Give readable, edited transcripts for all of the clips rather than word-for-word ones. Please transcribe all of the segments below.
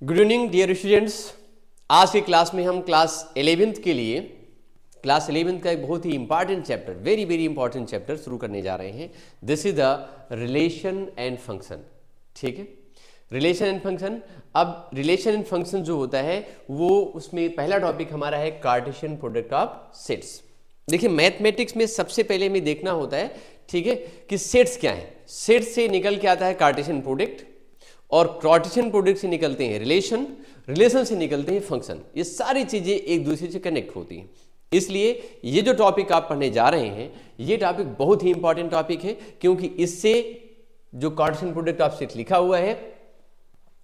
Good evening dear students. आज की class में हम क्लास 11th के लिए क्लास 11th का एक बहुत ही important chapter, very very important chapter शुरू करने जा रहे हैं। This is the relation and function. ठीक है, रिलेशन एंड फंक्शन। अब रिलेशन एंड फंक्शन जो होता है वो उसमें पहला टॉपिक हमारा है कार्टेशियन प्रोडक्ट ऑफ सेट्स। देखिए मैथमेटिक्स में सबसे पहले हमें देखना होता है, ठीक है, कि सेट्स क्या है। सेट्स से निकल के आता है कार्टेशियन प्रोडक्ट, और कार्टेशियन प्रोडक्ट से निकलते हैं रिलेशन, रिलेशन से निकलते हैं फंक्शन। ये सारी चीजें एक दूसरे से कनेक्ट होती हैं। इसलिए ये जो टॉपिक आप पढ़ने जा रहे हैं ये टॉपिक बहुत ही इंपॉर्टेंट टॉपिक है, क्योंकि इससे जो कार्टेशियन प्रोडक्ट ऑफ सेट लिखा हुआ है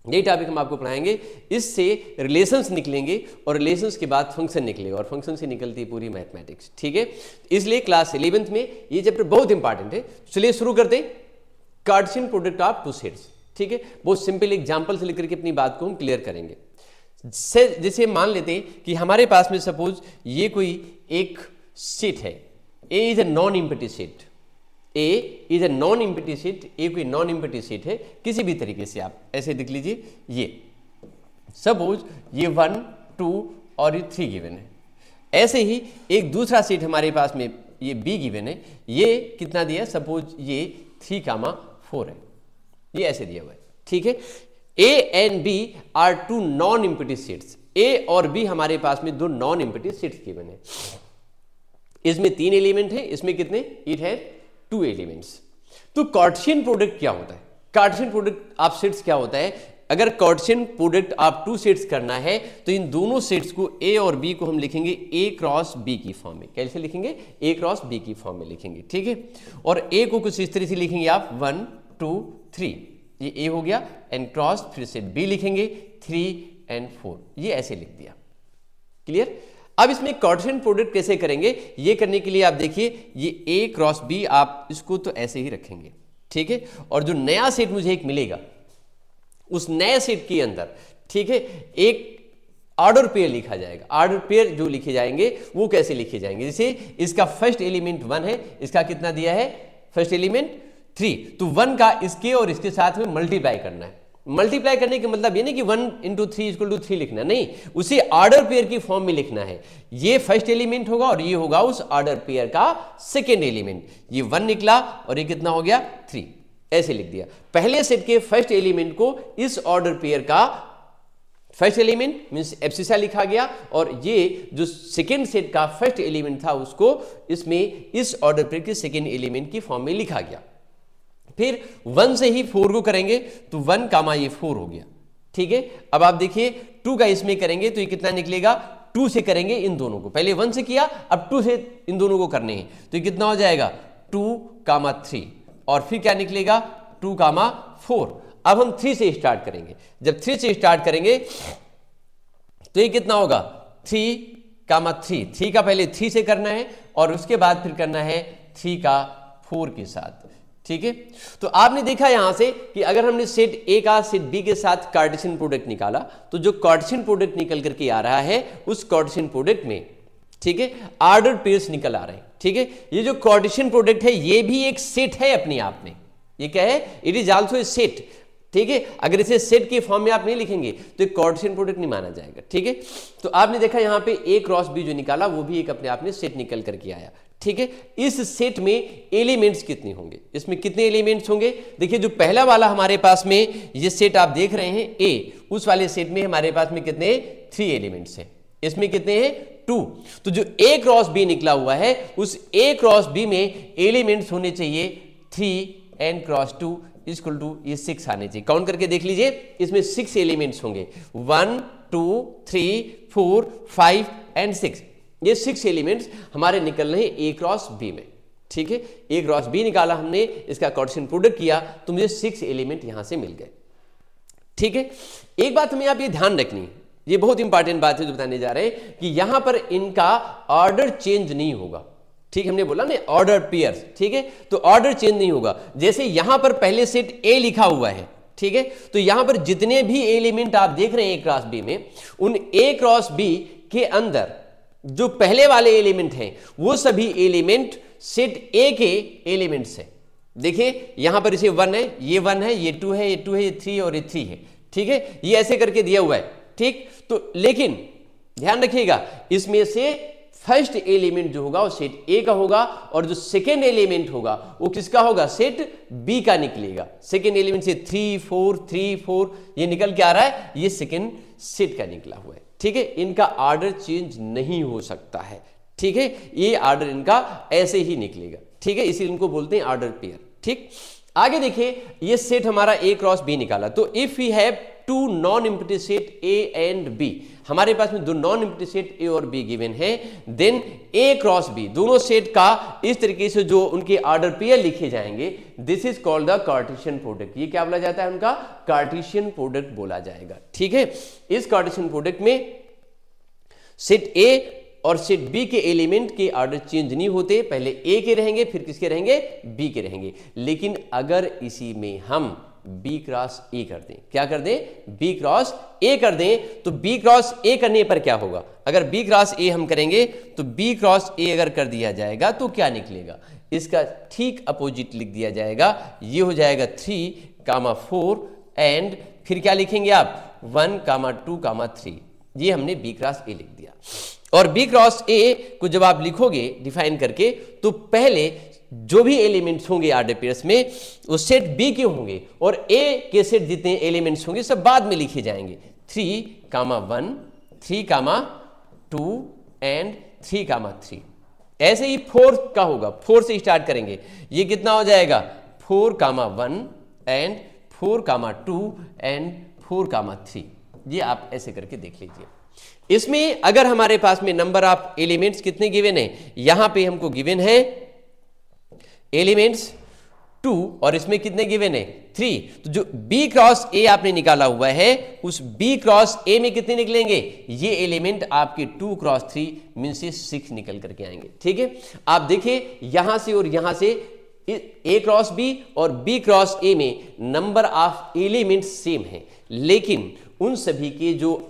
ये टॉपिक हम आपको पढ़ाएंगे। इससे रिलेशंस निकलेंगे और रिलेशंस के बाद फंक्शन निकलेगा और फंक्शन से निकलती है पूरी मैथमेटिक्स। ठीक है, इसलिए क्लास 11th में ये चैप्टर बहुत इंपॉर्टेंट है। चलिए शुरू करते हैं। Cartesian product of two sets. ठीक है, बहुत सिंपल एग्जांपल से लेकर के अपनी बात को हम क्लियर करेंगे। जैसे मान लेते हैं कि हमारे पास में सपोज ये कोई एक सेट है, A is a non empty set. A is a non empty set, A कोई नॉन एम्प्टी सेट है। किसी भी तरीके से आप ऐसे देख लीजिए, ये सपोज ये 1 2 और ये 3 गिवन है। ऐसे ही एक दूसरा सेट हमारे पास में ये बी गिवन है। ये कितना दिया, सपोज ये 3,4 है, ये ऐसे दिया हुआ है। ठीक है, A and B are two non empty sets. A और बी हमारे पास में दो नॉन एम्प्टी सेट्स गिवन है। इसमें 3 एलिमेंट है, इसमें कितने, इट है 2 एलिमेंट्स। तो कार्टेशियन प्रोडक्ट क्या होता है, कार्टेशियन प्रोडक्ट ऑफ सेट्स क्या होता है। अगर Cartesian product of two sets करना है तो इन दोनों सेट्स को ए और बी को हम लिखेंगे ए क्रॉस बी की फॉर्म में। कैसे लिखेंगे, ए क्रॉस बी की फॉर्म में लिखेंगे। ठीक है, और ए को कुछ इस तरह से लिखेंगे आप 1 2 3, ये ए हो गया, एंड क्रॉस फिर से बी लिखेंगे 3 और 4, ये ऐसे लिख दिया। क्लियर। अब इसमें कार्टेशियन प्रोडक्ट कैसे करेंगे, ये करने के लिए आप देखिए ये ए क्रॉस बी, आप इसको तो ऐसे ही रखेंगे। ठीक है, और जो नया सेट मुझे एक मिलेगा उस नए सेट के अंदर, ठीक है, एक ऑर्डर पेयर लिखा जाएगा। ऑर्डर पेयर जो लिखे जाएंगे वो कैसे लिखे जाएंगे, जैसे इसका फर्स्ट एलिमेंट 1 है, इसका कितना दिया है, फर्स्ट एलिमेंट 3, तो 1 का इसके और इसके साथ में मल्टीप्लाई करना है। मल्टीप्लाई करने का मतलब ये नहीं कि 1 × 3 = 3 लिखना, नहीं, उसे ऑर्डर पेयर की फॉर्म में लिखना है। ये फर्स्ट एलिमेंट होगा और ये होगा उस ऑर्डर पेयर का सेकेंड एलिमेंट। ये 1 निकला और ये कितना हो गया 3, ऐसे लिख दिया। पहले सेट के फर्स्ट एलिमेंट को इस ऑर्डर पेयर का फर्स्ट एलिमेंट मींस एब्सिसा लिखा गया, और ये जो सेकेंड सेट का फर्स्ट एलिमेंट था उसको इसमें इस ऑर्डर पेयर के सेकेंड एलिमेंट की फॉर्म में लिखा गया। फिर 1 से ही 4 को करेंगे तो 1 कामा ये 4 हो गया। ठीक है, अब आप देखिए 2 का इसमें करेंगे तो ये कितना निकलेगा, 2 से करेंगे इन दोनों को, पहले 1 से किया अब 2 से इन दोनों को करने हैं, तो ये कितना हो जाएगा 2,3, और फिर क्या निकलेगा 2,4। अब हम 3 से स्टार्ट करेंगे। जब 3 से स्टार्ट करेंगे तो ये कितना होगा 3,3, 3 का पहले 3 से करना है और उसके बाद फिर करना है 3 का 4 के साथ। ठीक है, तो आपने देखा यहां से कि अगर हमने सेट ए का सेट बी के साथ कार्टेशियन प्रोडक्ट निकाला तो जो कार्टेशियन प्रोडक्ट निकल करके आ रहा है उस कार्टेशियन प्रोडक्ट में, ठीक है, ऑर्डर पेयर्स निकल आ रहे हैं। ठीक है, ये जो कार्टेशियन प्रोडक्ट है ये भी एक सेट है अपने आप में। ये क्या है, it is also a set. ठीक है, अगर इसे सेट के फॉर्म में आप नहीं लिखेंगे तो एक कार्टेशियन प्रोडक्ट नहीं माना जाएगा। ठीक है, तो आपने देखा यहां पे ए क्रॉस बी जो निकाला वो भी एक अपने आप में सेट निकल करके आया। ठीक है, इस सेट में एलिमेंट्स कितने होंगे, इसमें कितने एलिमेंट्स होंगे, देखिए जो पहला वाला हमारे पास में ये सेट आप देख रहे हैं ए, उस वाले सेट में हमारे पास में कितने 3 एलिमेंट्स हैं, इसमें कितने हैं 2। तो जो ए क्रॉस बी निकला हुआ है उस ए क्रॉस बी में एलिमेंट्स होने चाहिए 3 and क्रॉस 2 = ये 6 आने चाहिए। काउंट करके देख लीजिए, इसमें 6 एलिमेंट्स होंगे, 1 2 3 4 5 and 6। ये 6 एलिमेंट्स हमारे निकल रहे हैं ए क्रॉस बी में। ठीक है, ए क्रॉस बी निकाला हमने, इसका कार्टेशियन प्रोडक्ट किया तो मुझे 6 एलिमेंट यहां से मिल गए। ठीक है, एक बात हमें आप ये ध्यान रखनी है, ये बहुत इंपॉर्टेंट बात है जो बताने जा रहे हैं कि यहां पर इनका ऑर्डर चेंज नहीं होगा। ठीक, हमने बोला ना ऑर्डर पेयर्स। ठीक है, तो ऑर्डर चेंज नहीं होगा। जैसे यहां पर पहले सेट ए लिखा हुआ है, ठीक है, तो यहां पर जितने भी एलिमेंट आप देख रहे हैं ए क्रॉस बी में, उन ए क्रॉस बी के अंदर जो पहले वाले एलिमेंट हैं वो सभी एलिमेंट सेट ए के एलिमेंट्स हैं। देखिए यहां पर इसे 1 है, ये 1 है, ये 2 है, ये 2 है, ये 3 और ये 3 है। ठीक है, ये ऐसे करके दिया हुआ है, ठीक। तो लेकिन ध्यान रखिएगा, इसमें से फर्स्ट एलिमेंट जो होगा वो सेट ए का होगा और जो सेकेंड एलिमेंट होगा वो किसका होगा, सेट बी का निकलेगा। सेकेंड एलिमेंट से 3 4 3 4 ये निकल के आ रहा है, ये सेकेंड सेट का निकला हुआ है, ठीक है। इनका ऑर्डर चेंज नहीं हो सकता है, ठीक है, ये ऑर्डर इनका ऐसे ही निकलेगा, ठीक है, इसीलिए इनको बोलते हैं ऑर्डर पेयर, ठीक। आगे देखिए, ये सेट हमारा ए क्रॉस बी निकाला, तो if we have two non empty set A and B, हमारे पास में दो नॉन एम्प्टी सेट ए और बी गिवन है, देन ए क्रॉस बी दोनों सेट का इस तरीके से जो उनके ऑर्डर पेयर लिखे जाएंगे, this is called the Cartesian product. ये क्या बोला जाता है, उनका कार्टेशियन प्रोडक्ट बोला जाएगा, ठीक है। इस कार्टेशियन प्रोडक्ट में सेट ए और सेट बी के एलिमेंट के ऑर्डर चेंज नहीं होते, पहले ए के रहेंगे फिर किसके रहेंगे, बी के रहेंगे। लेकिन अगर इसी में हम बी क्रॉस ए कर दें, क्या कर दें, बी क्रॉस ए कर दें, तो बी क्रॉस ए करने पर क्या होगा, अगर बी क्रॉस ए हम करेंगे तो बी क्रॉस ए अगर कर दिया जाएगा तो क्या निकलेगा, इसका ठीक अपोजिट लिख दिया जाएगा, ये हो जाएगा 3, 4 एंड फिर क्या लिखेंगे आप 1, 2, 3, ये हमने बी क्रॉस ए लिख दिया। और बी क्रॉस ए को जब आप लिखोगे डिफाइन करके, तो पहले जो भी एलिमेंट्स होंगे ऑर्डर पेयर्स में वो सेट बी के होंगे और ए के सेट जितने एलिमेंट्स होंगे सब बाद में लिखे जाएंगे, 3, 1, 3, 2 एंड 3, 3। ऐसे ही 4 का होगा, 4 से स्टार्ट करेंगे, ये कितना हो जाएगा 4, 1 एंड 4, 2 एंड 4, 3। ये आप ऐसे करके देख लीजिए। इसमें अगर हमारे पास में नंबर ऑफ एलिमेंट्स कितने गिवन है, यहां पे हमको गिवन है एलिमेंट्स 2 और इसमें कितने गिवन है 3, तो जो बी क्रॉस ए आपने निकाला हुआ है उस बी क्रॉस ए में कितने निकलेंगे, ये एलिमेंट आपके 2 क्रॉस 3 मीन से 6 निकल करके आएंगे, ठीक है। आप देखिए यहां से और यहां से ए क्रॉस बी और बी क्रॉस ए में नंबर ऑफ एलिमेंट्स सेम है, लेकिन उन सभी के जो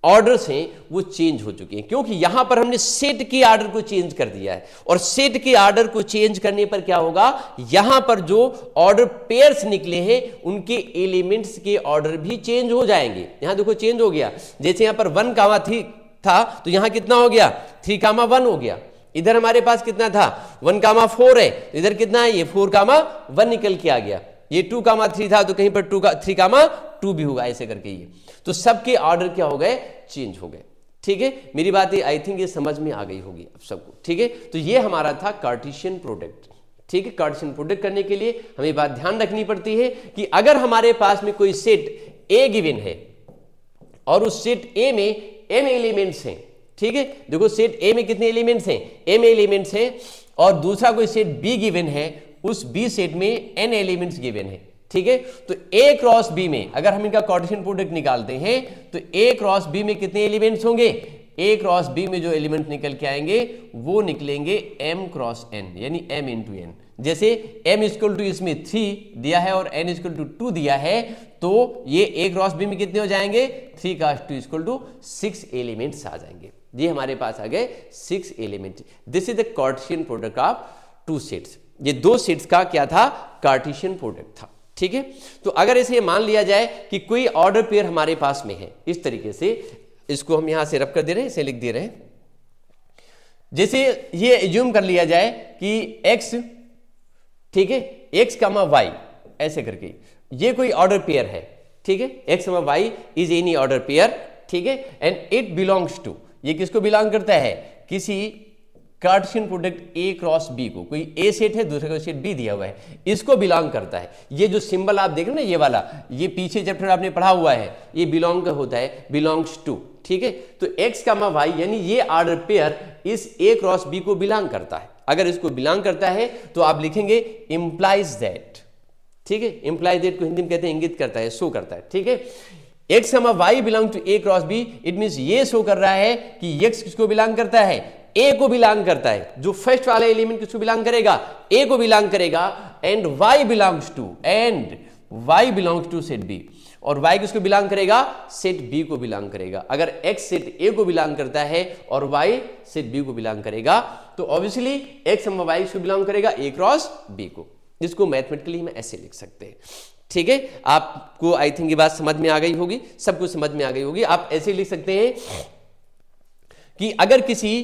ऑर्डर्स हैं वो चेंज हो चुके हैं, क्योंकि यहां पर हमने सेट के ऑर्डर को चेंज कर दिया है। और सेट के ऑर्डर को चेंज करने पर क्या होगा, यहां पर जो ऑर्डर पेयर्स निकले हैं उनके एलिमेंट्स के ऑर्डर भी चेंज हो जाएंगे। यहां देखो चेंज हो गया, जैसे यहां पर 1, 3 था तो यहां कितना हो गया 3, 1 हो गया। इधर हमारे पास कितना था 1, 4 है, इधर कितना है ये 4, 1 निकल के आ गया। ये 2, 3 था तो कहीं पर 3, 2 भी होगा, ऐसे करके ये तो सबके ऑर्डर क्या हो गए, चेंज हो गए, ठीक है। मेरी बात आई थिंक ये समझ में आ गई होगी आप सबको, ठीक है। तो ये हमारा था कार्टेशियन प्रोडक्ट, ठीक है। कार्टेशियन प्रोडक्ट करने के लिए हमें बात ध्यान रखनी पड़ती है कि अगर हमारे पास में कोई सेट ए गिवन है और उस सेट ए में m एलिमेंट्स हैं, ठीक है। देखो सेट ए में कितने एलिमेंट्स हैं, m एलिमेंट्स हैं, और दूसरा कोई सेट बी गिवन है, उस बी सेट में n एलिमेंट्स गिवन है, ठीक है। तो a क्रॉस b में अगर हम इनका कार्टेशियन प्रोडक्ट निकालते हैं तो a क्रॉस b में कितने एलिमेंट्स होंगे, a क्रॉस b में जो एलिमेंट निकल के आएंगे वो निकलेंगे m क्रॉस n, यानी m इंटू n। जैसे m इक्वल टू इसमें 3 दिया है और n इक्वल टू 2 दिया है, तो ये a क्रॉस b में कितने हो जाएंगे 3 का 2 इक्वल टू 6 एलिमेंट्स आ जाएंगे। ये हमारे पास आ गए 6 element. This is the Cartesian product of 2 sets. ये 2 सेट्स का क्या था, कार्टेशियन प्रोडक्ट था, ठीक है। तो अगर इसे मान लिया जाए कि कोई ऑर्डर पेयर हमारे पास में है, इस तरीके से इसको हम यहां से रब कर दे रहे हैं, इसे लिख दे रहे हैं। जैसे ये एज्यूम कर लिया जाए कि x, ठीक है, x, y ऐसे करके ये कोई ऑर्डर पेयर है, ठीक है। x, y is any order pair, ठीक है, एंड इट बिलोंग्स टू, ये किसको बिलोंग करता है, किसी Cartesian product a cross b को, कोई a सेट है दूसरे का सेट b दिया हुआ है, इसको बिलोंग करता है। ये जो सिंबल आप देख रहे हैं ना, ये वाला, ये पीछे चैप्टर आपने पढ़ा हुआ है, ये बिलोंग का होता है, बिलोंग्स टू, ठीक है। तो x, y यानी ये ऑर्डर पेयर इस a क्रॉस b को बिलोंग करता है। अगर इसको बिलोंग करता है तो आप लिखेंगे इम्प्लाइज दैट, ठीक है। इम्प्लाइज दैट को हिंदी में कहते हैं इंगित करता है, शो करता है, ठीक है। x, y belong to a cross b, it means ये शो कर रहा है कि x किसको बिलोंग करता है, a को बिलोंग करता है। जो फर्स्ट वाला एलिमेंट किसको बिलोंग करेगा, a को बिलोंग करेगा, and y belongs to set b, और y किसको बिलोंग करेगा, सेट b को बिलोंग करेगा। अगर x सेट a को बिलोंग करता है और y सेट b को बिलोंग करेगा, तो ऑब्वियसली x, y किसको बिलोंग करेगा, a क्रॉस b को। जिसको मैथमेटिकली हम ऐसे लिख सकते हैं, ठीक है, आपको आई थिंक ये बात समझ में आ गई होगी, सब कुछ समझ में आ गई होगी। आप ऐसे लिख सकते हैं कि अगर किसी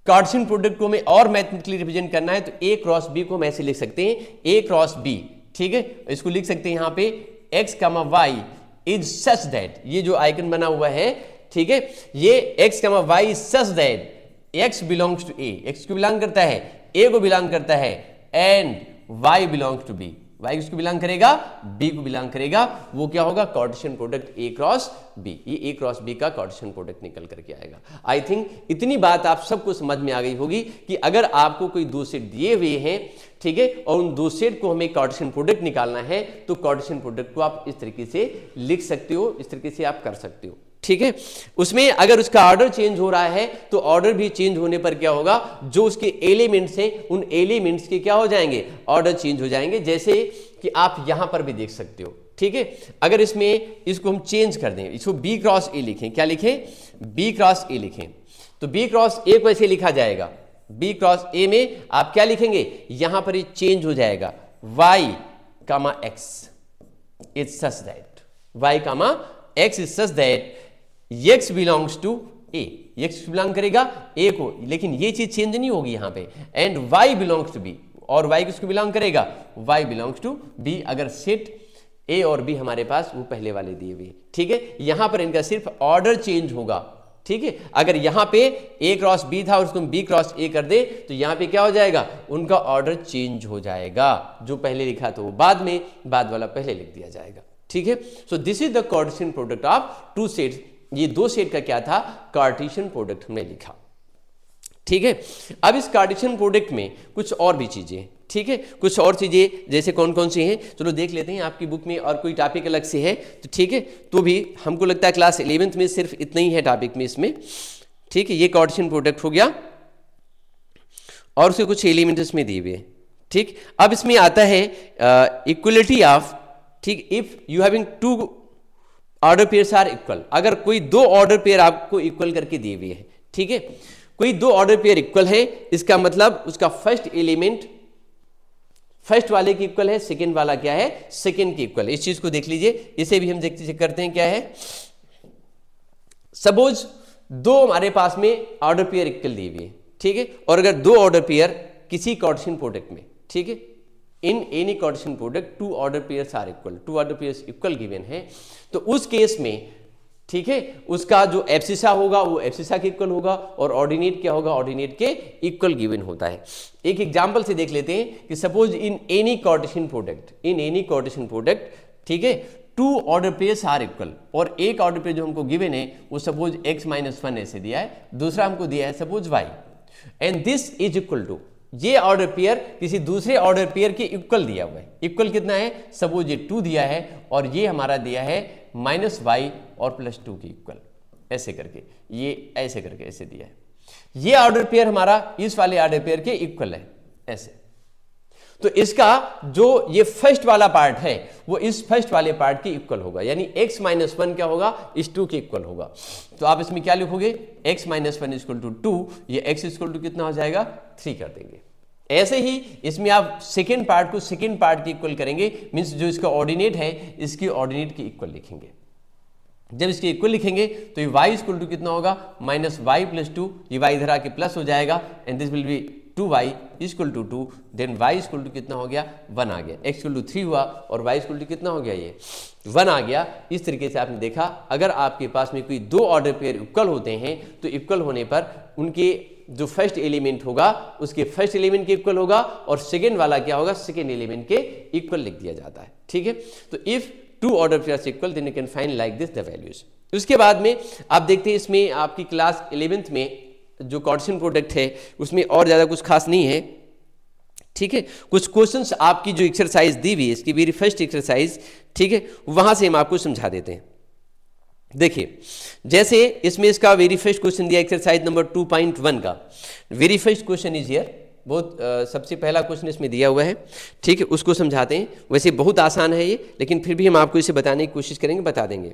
कार्टेशियन प्रोडक्ट को हमें और मैथमेटिकली रिप्रेजेंट करना है तो ए क्रॉस बी को हम ऐसे लिख सकते हैं, ए क्रॉस बी, ठीक है। इसको लिख सकते हैं यहाँ पे X comma Y is such that, ये जो आइकन बना हुआ है, ठीक है, ये X comma Y is such that x belongs to A, X को बिलोंग करता है, ए को बिलोंग करता है, and Y belongs to B, Y किसको बिलोंग करेगा, बी को बिलोंग करेगा, वो क्या होगा, Cartesian product A cross B, ये ए क्रॉस बी का कार्टेशियन प्रोडक्ट निकल करके आएगा। आई थिंक इतनी बात आप सबको समझ में आ गई होगी कि अगर आपको कोई दो सेट दिए हुए हैं, ठीक है, और उन दो सेट को हमें कार्टेशियन प्रोडक्ट निकालना है तो कार्टेशियन प्रोडक्ट को आप इस तरीके से लिख सकते हो, इस तरीके से आप कर सकते हो, ठीक है। उसमें अगर उसका ऑर्डर चेंज हो रहा है तो ऑर्डर भी चेंज होने पर क्या होगा, जो उसके एलिमेंट्स हैं उन एलिमेंट्स के क्या हो जाएंगे, ऑर्डर चेंज हो जाएंगे, जैसे कि आप यहां पर भी देख सकते हो, ठीक है। अगर इसमें इसको हम चेंज कर दें, इसको बी क्रॉस ए लिखें, क्या लिखें, बी क्रॉस ए लिखें, तो बी क्रॉस ए को ऐसे लिखा जाएगा, बी क्रॉस ए में आप क्या लिखेंगे, यहां पर ये चेंज हो जाएगा, y comma x is such that, y comma x is such that x belongs to a, x belong करेगा a को, लेकिन ये चीज चेंज नहीं होगी यहां पे, and y belongs to b, और y किसको बिलोंग करेगा, y बिलोंग्स टू b, अगर सेट a और b हमारे पास वो पहले वाले दिए हुए, ठीक है। यहां पर इनका सिर्फ ऑर्डर चेंज होगा, ठीक है। अगर यहां पे a क्रॉस b था और उसको b क्रॉस a कर दे तो यहां पे क्या हो जाएगा, उनका ऑर्डर चेंज हो जाएगा, जो पहले लिखा था वो बाद में, बाद वाला पहले लिख दिया जाएगा, ठीक है। So this is the Cartesian product of two sets, ये दो सेट का क्या था, कार्टेशियन प्रोडक्ट हमने लिखा, ठीक है। अब इस कार्टेशियन प्रोडक्ट में कुछ और भी चीजें, ठीक है, कुछ और चीजें जैसे कौन कौन सी हैं, चलो देख लेते हैं। आपकी बुक में और कोई टॉपिक अलग से है तो ठीक है, तो भी हमको लगता है क्लास 11th में सिर्फ इतना ही है टॉपिक में इसमें, ठीक है। ये कार्टेशियन प्रोडक्ट हो गया और उसके कुछ एलिमेंट इसमें दिए हुए, ठीक। अब इसमें आता है इक्वलिटी ऑफ, ठीक, if you having two order pairs are equal, अगर कोई दो ऑर्डर पेयर आपको इक्वल करके दिए हुए हैं, ठीक है, कोई दो ऑर्डर पेयर इक्वल है, इसका मतलब उसका फर्स्ट एलिमेंट फर्स्ट वाले की इक्वल है, सेकेंड वाला क्या है, सेकेंड की इक्वल है। इस चीज को देख लीजिए, इसे भी हम चेक करते हैं क्या है। सपोज दो हमारे पास में ऑर्डर पेयर इक्वल दी हुई है, ठीक है, और अगर दो ऑर्डर पेयर किसी कार्टेशियन प्रोडक्ट में, ठीक है, in any Cartesian product two order pairs are equal, two order pairs equal given है, तो उस केस में, ठीक है, उसका जो एब्सिसा होगा वो एब्सिसा के इक्वल होगा और ऑर्डिनेट क्या होगा, ऑर्डिनेट के इक्वल गिवन होता है। एक एग्जांपल से देख लेते हैं कि suppose in any Cartesian product, in any Cartesian product, ठीक है, two order pairs are equal, और एक ऑर्डर पेयर जो हमको गिवन है वो सपोज x माइनस 1 ऐसे दिया है, दूसरा हमको दिया है suppose y, and this is equal to, ये ऑर्डर पेयर किसी दूसरे ऑर्डर पेयर के इक्वल दिया हुआ है। इक्वल कितना है, सपोज ये 2 दिया है और ये हमारा दिया है -y और +2 के इक्वल, ऐसे करके, ये ऐसे करके ऐसे दिया है। ये ऑर्डर पेयर हमारा इस वाले ऑर्डर पेयर के इक्वल है, ऐसे। तो इसका जो ये फर्स्ट वाला पार्ट है वो इस फर्स्ट वाले पार्ट के इक्वल होगा, यानी x माइनस 1 क्या होगा, इस 2 के इक्वल होगा। तो आप इसमें क्या लिखोगे, x माइनस 1 इक्वल टू 2, ये x इक्वल टू कितना हो जाएगा, 3 कर देंगे। ऐसे ही इसमें आप सेकेंड पार्ट को सेकेंड पार्ट के इक्वल करेंगे, मीन्स जो इसका ऑर्डिनेट है इसकी ऑर्डिनेट के इक्वल लिखेंगे। जब इसके इक्वल लिखेंगे तो ये y इक्वल टू कितना होगा, -y + 2, ये y इधर आके प्लस हो जाएगा, and this will be 2y equal to 2, then y equal to कितना हो गया, 1 आ गया, x इक्वल टू 3 हुआ और y इक्वल टू कितना हो गया, ये 1 आ गया। इस तरीके से आपने देखा, अगर आपके पास में कोई दो ऑर्डर पेयर इक्वल होते हैं तो इक्वल होने पर उनके जो फर्स्ट एलिमेंट होगा उसके फर्स्ट एलिमेंट के इक्वल होगा और सेकेंड वाला क्या होगा, सेकेंड एलिमेंट के इक्वल लिख दिया जाता है, ठीक है। तो if two order pairs equal then you can find like this the values. उसके बाद में आप देखते हैं इसमें आपकी क्लास 11th में जो कार्टेशियन प्रोडक्ट है उसमें और ज़्यादा कुछ खास नहीं है, ठीक है। कुछ क्वेश्चंस आपकी जो एक्सरसाइज दी हुई है, इसकी वेरी फर्स्ट एक्सरसाइज, ठीक है, वहां से हम आपको समझा देते हैं। देखिए, जैसे इसमें इसका वेरी फर्स्ट क्वेश्चन दिया एक्सरसाइज नंबर 2.1 का, very first question is here, बहुत सबसे पहला क्वेश्चन इसमें दिया हुआ है, ठीक है, उसको समझाते हैं। वैसे बहुत आसान है ये, लेकिन फिर भी हम आपको इसे बताने की कोशिश करेंगे, बता देंगे।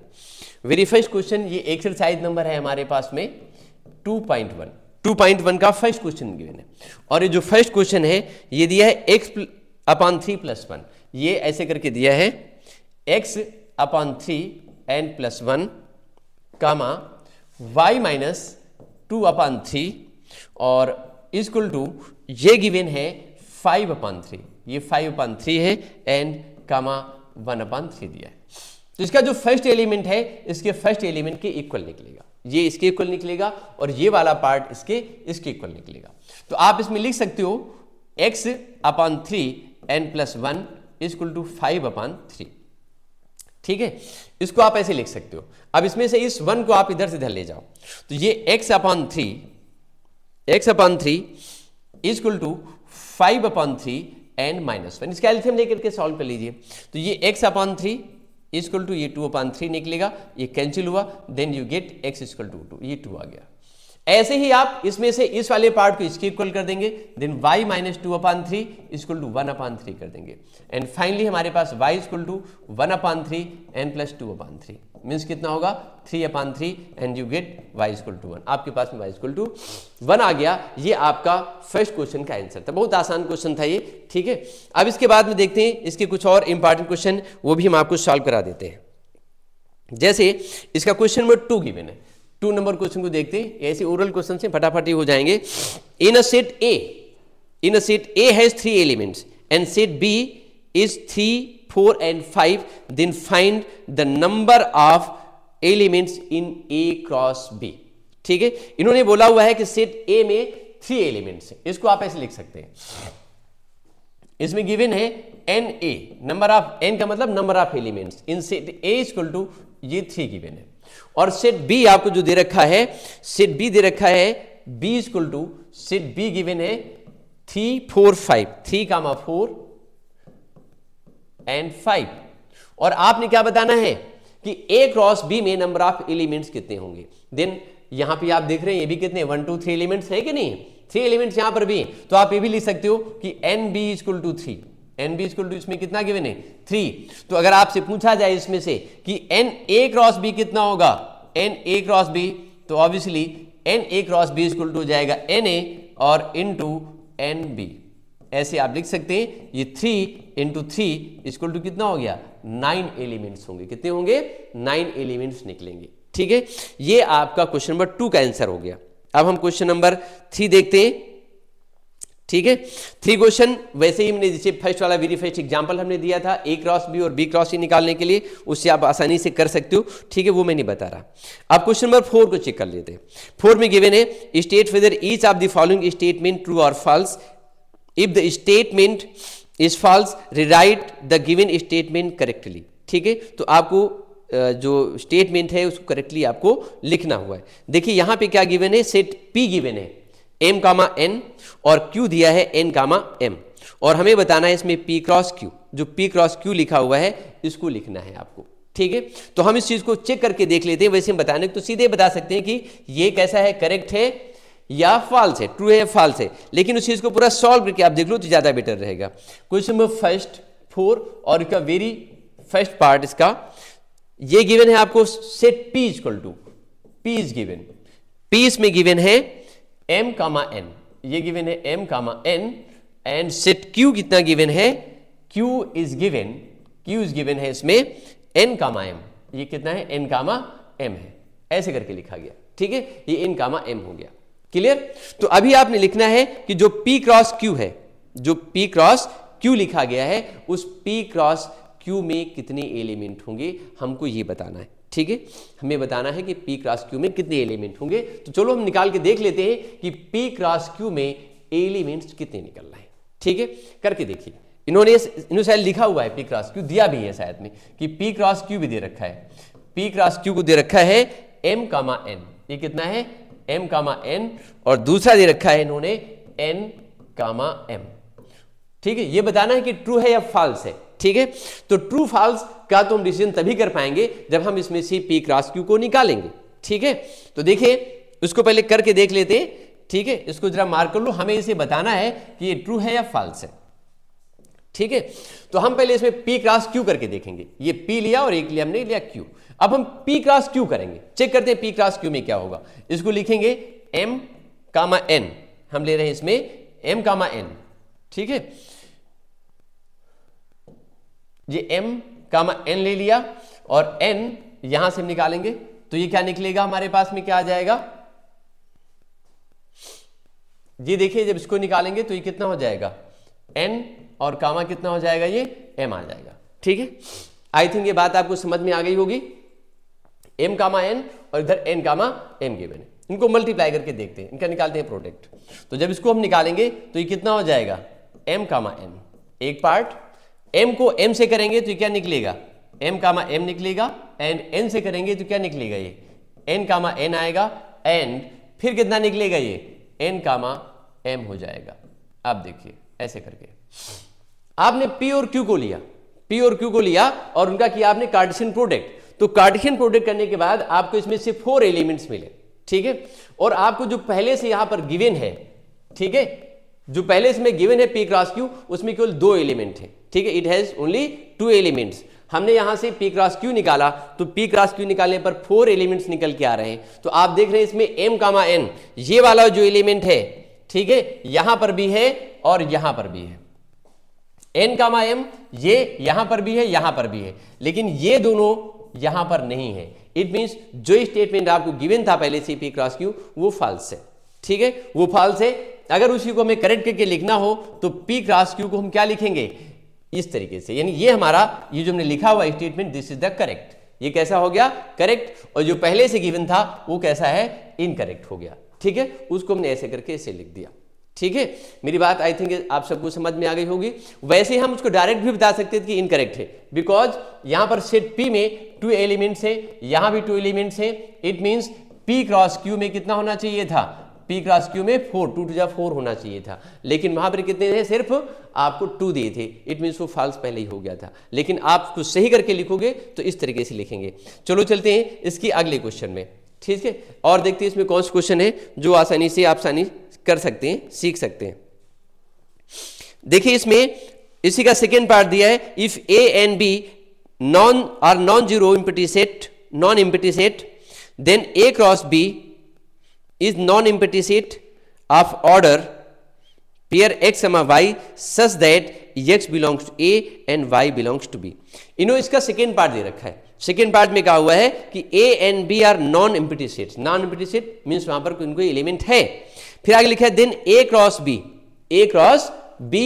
वेरी फर्स्ट क्वेश्चन, ये एक्सरसाइज नंबर है हमारे पास में 2.1 का फर्स्ट क्वेश्चन गिवन है, और ये जो फर्स्ट क्वेश्चन है ये दिया है x/3 + 1, ये ऐसे करके दिया है, x अपॉन 3 n+1 कामा y माइनस 2 अपॉन 3 और इक्वल टू ये गिवन है 5 अपॉन 3, ये 5 अपॉन 3 है एंड कामा 1 अपॉन 3 दिया है। तो इसका जो फर्स्ट एलिमेंट है इसके फर्स्ट एलिमेंट के इक्वल निकलेगा, ये इसके इक्वल निकलेगा और ये वाला पार्ट इसके इक्वल निकलेगा। तो आप इसमें लिख सकते हो x upon 3 n+1 equal to 5 upon 3, ठीक है। इसको आप ऐसे लिख सकते हो। अब इसमें से इस 1 को आप इधर से इधर ले जाओ, तो ये x upon 3 equal to 5 upon 3 n-1, इसका एलसीएम लेकर के सॉल्व कर लीजिए। तो ये x अपॉन 3 इक्वल टू ये 2 अपॉन 3 निकलेगा, ये कैंसिल हुआ, then you get x equal to 2, ये 2 आ गया। ऐसे ही आप इसमें से इस वाले पार्ट को इसके इक्वल कर देंगे, then y minus 2 upon 3 equal to 1 upon 3 कर देंगे एंड फाइनली हमारे पास y equal to 1 upon 3 n+2 upon 3 means कितना होगा 3 upon 3 and you get y equal to 1। आपके पास में y इक्वल टू 1 आ गया। ये आपका फर्स्ट क्वेश्चन का आंसर था, बहुत आसान क्वेश्चन था ये, ठीक है। अब इसके बाद में देखते हैं इसके कुछ और इंपॉर्टेंट क्वेश्चन, वो भी हम आपको सॉल्व करा देते हैं। जैसे इसका क्वेश्चन नंबर 2 गिवन है, 2 नंबर क्वेश्चन को देखते हैं। ऐसे ओरल क्वेश्चन से फटाफट ही हो जाएंगे। In a set A has 3 elements and set B is 3, 4 and 5, then find the number of elements in A cross B, ठीक है। इन्होंने बोला हुआ है कि सेट A में 3 एलिमेंट्स हैं, इसको आप ऐसे लिख सकते हैं। इसमें गिवन है NA, नंबर ऑफ N का मतलब number of elements in set A equal to ये 3 गिवन है, और सेट B आपको जो दे रखा है, सेट B दे रखा है B equal to set B given है 3, 4, 5, 3, 4 एंड 5, और आपने क्या बताना है कि A क्रॉस B में नंबर ऑफ एलिमेंट्स कितने होंगे। देन यहां पे आप देख रहे हैं ये भी कितने 1, 2, 3 एलिमेंट्स है कि नहीं, 3 एलिमेंट्स यहां पर भी, तो आप ये भी लिख सकते हो कि NB equal to 3, NB equal to इसमें कितना गिवन है 3। तो अगर आपसे पूछा जाए इसमें से कि NA क्रॉस B कितना होगा, NA क्रॉस B, तो obviously NA cross B equal to हो जाएगा NA और इनटू NB, ऐसे आप लिख सकते हैं। ये 3 इंटू 3 इक्वल टू कितना हो गया 9 एलिमेंट्स होंगे, कितने होंगे 9 एलिमेंट्स निकलेंगे, ठीक है। ये आपका क्वेश्चन नंबर 2 का आंसर हो गया। अब हम क्वेश्चन नंबर 3 देखते हैं, ठीक है। 3 क्वेश्चन वैसे ही हमने जैसे फर्स्ट वाला वेरी फर्स्ट एग्जांपल हमने दिया था A क्रॉस B और B क्रॉस C निकालने के लिए, उससे आप आसानी से कर सकते हो, ठीक है, वो मैं नहीं बता रहा। अब क्वेश्चन नंबर 4 को चेक कर लेते हैं। 4 में गिवन है state whether each of the following statement true और false. If the statement is false rewrite the given statement correctly, ठीक है। तो आपको जो स्टेटमेंट है उसको करेक्टली आपको लिखना हुआ है। देखिए यहां पे क्या गिवन है, सेट P गिवन है M, N और Q दिया है N, M, और हमें बताना है इसमें P क्रॉस Q, जो P क्रॉस Q लिखा हुआ है इसको लिखना है आपको, ठीक है। तो हम इस चीज को चेक करके देख लेते हैं। वैसे हम बताने तो सीधे बता सकते हैं कि ये कैसा है, करेक्ट है या फॉल्स है, ट्रू है या फॉल्स है, लेकिन उस चीज को पूरा सॉल्व करके आप देख लो तो ज्यादा बेटर रहेगा। क्वेश्चन नंबर फर्स्ट 4 और इसका वेरी फर्स्ट पार्ट इसका ये गिवन है आपको set P equal to P is given, P इसमें गिवन है M, N, ये गिवन है M, N and set Q कितना गिवन है, Q इज गिवन है इसमें N, M, ये कितना है N, M है, ऐसे करके लिखा गया, ठीक है। ये N, M हो गया, क्लियर। तो अभी आपने लिखना है कि जो P क्रॉस Q है, जो P क्रॉस Q लिखा गया है उस P क्रॉस Q में कितने एलिमेंट होंगे हमको ये बताना है, ठीक है। हमें बताना है कि P क्रॉस Q में कितने एलिमेंट होंगे। तो चलो हम निकाल के देख लेते हैं कि P क्रॉस Q में एलिमेंट्स कितने निकल रहे हैं, ठीक है। करके देखिए, इन्होंने शायद लिखा हुआ है P क्रॉस Q, दिया भी है शायद में कि P क्रॉस Q भी दे रखा है, P क्रॉस Q को दे रखा है M, N, ये कितना है M, N और दूसरा दे रखा है इन्होंने N, M, ठीक है। ये बताना है कि ट्रू है या फॉल्स है, ठीक है। तो ट्रू फॉल्स का तो हम डिसीजन तभी कर पाएंगे जब हम इसमें से P क्रॉस Q को निकालेंगे, ठीक है। तो देखिए उसको पहले करके देख लेते हैं, ठीक है। इसको जरा मार्क कर लो, हमें इसे बताना है कि ये ट्रू है या फॉल्स है, ठीक है। तो हम पहले इसमें P क्रॉस Q करके देखेंगे। ये P लिया और एक लिया हमने लिया Q। अब हम P क्रॉस Q करेंगे, चेक करते हैं P क्रॉस Q में क्या होगा। इसको लिखेंगे M, N, हम ले रहे हैं इसमें M, N, ठीक है। ये M, कामा n ले लिया और n यहां से हम निकालेंगे तो ये क्या निकलेगा, हमारे पास में क्या आ जाएगा, ये देखिए जब इसको निकालेंगे तो ये कितना हो जाएगा, n और कामा कितना हो जाएगा, ये m आ जाएगा। ठीक है, आई थिंक ये बात आपको समझ में आ गई होगी। m कामा n और इधर n कामा m गिवन है, इनको मल्टीप्लाई करके देखते हैं, इनका निकालते हैं प्रोडक्ट। तो जब इसको हम निकालेंगे तो ये कितना हो जाएगा, m कामा n, एक पार्ट m को m से करेंगे तो ये क्या निकलेगा, m कामा m निकलेगा, एंड n से करेंगे तो क्या निकलेगा, ये n कामा n आएगा, एंड फिर कितना निकलेगा, ये n कामा m हो जाएगा। अब देखिए ऐसे करके आपने p और q को लिया, p और q को लिया और उनका किया आपने कार्टेशियन प्रोडक्ट। तो कार्टेशियन प्रोडक्ट करने के बाद आपको इसमें से 4 एलिमेंट्स मिले। ठीक है, और आपको जो पहले से यहां पर गिवन है, ठीक है, जो पहले इसमें गिवन है p क्रॉस q, उसमें केवल 2 एलिमेंट है। ठीक है, इट हैज ओनली 2 एलिमेंट्स। हमने यहां से p क्रॉस q निकाला तो p क्रॉस q निकालने पर 4 एलिमेंट्स निकल के आ रहे हैं। तो आप देख रहे हैं इसमें m कामा n, ये वाला जो एलिमेंट है, ठीक है, यहां पर भी है और यहां पर भी है, n कामा m ये यहां पर भी है, यहां पर भी है, लेकिन ये दोनों यहां पर नहीं है। इट मींस जो स्टेटमेंट आपको गिवन था पहले से p क्रॉस q वो फॉल्स है। ठीक है, वो फॉल्स है। अगर उसी को हमें करेक्ट करके लिखना हो तो p क्रॉस q को हम क्या लिखेंगे, इस तरीके से, यानी ये हमारा ये जो हमने लिखा हुआ statement, this is the correct. ये कैसा हो गया, करेक्ट, और जो पहले से गिवन था वो कैसा है, इनकरेक्ट हो गया। ठीक है, उसको हमने ऐसे करके ऐसे लिख दिया। ठीक है, मेरी बात आई थिंक आप सबको समझ में आ गई होगी। वैसे हम उसको डायरेक्ट भी बता सकते थे कि इनकरेक्ट है, बिकॉज यहां पर सेट p में 2 एलिमेंट्स है, यहां भी 2 एलिमेंट्स है। It means p cross q में कितना होना चाहिए था, p क्रॉस q में 4, 2 to 4 होना चाहिए था, लेकिन वहां पर कितने थे, सिर्फ आपको 2 दिए थे। इट मींस वो फॉल्स पहले ही हो गया था। लेकिन आप उसको सही करके लिखोगे तो इस तरीके से लिखेंगे। चलो चलते हैं इसकी अगले क्वेश्चन में। ठीक है, और देखते हैं इसमें कौन सा क्वेश्चन है जो आसानी से आप आसानी कर सकते हैं, सीख सकते हैं। देखिए इसमें इसी का सेकेंड पार्ट दिया है, if a and b non zero empty set, non empty set, then a cross b is non-empty set of order pair x, y such that x belongs to A and y belongs to B। इन्होंने इसका second part दे रखा है। Second part में कहा हुआ है कि A and B are non empty sets. Non empty set means वहां पर कोई एलिमेंट है। फिर आगे लिखा है then A cross B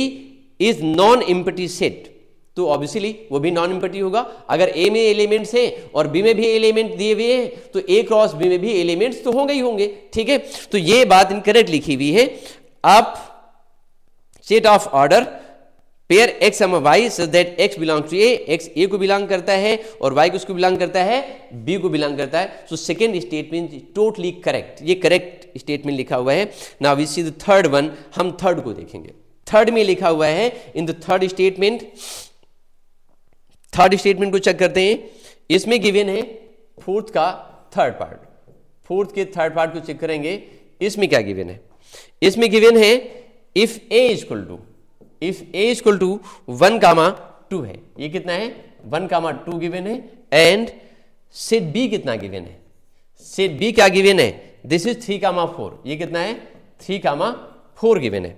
is non empty set, तो ऑब्वियसली वो भी नॉन एम्प्टी होगा। अगर ए में एलिमेंट्स हैं और बी में भी एलिमेंट दिए हुए हैं तो ए क्रॉस बी में भी एलिमेंट्स तो होंगे ही होंगे। ठीक है, तो ये बात इनकरेक्ट लिखी हुई है। आप set of order pair x y such that x belongs to A, x A को बिलोंग करता है और वाई किसको बिलोंग करता है, बी को बिलोंग करता है। So second statement totally correct, ये करेक्ट स्टेटमेंट लिखा हुआ है। Now we see the third one, हम थर्ड को देखेंगे। थर्ड में लिखा हुआ है in the third statement, third statement को चेक करते हैं। इसमें गिवन है फोर्थ का थर्ड पार्ट, फोर्थ के थर्ड पार्ट को चेक करेंगे। इसमें क्या गिवन है, इसमें गिवन है if A equal to 1 comma 2 है। ये कितना है, 1 कामा 2 गिवन है। एंड सेट बी कितना गिवन है, सेट बी क्या गिवन है, दिस इज 3 कामा 4। ये कितना है, 3 कामा 4 गिवन है।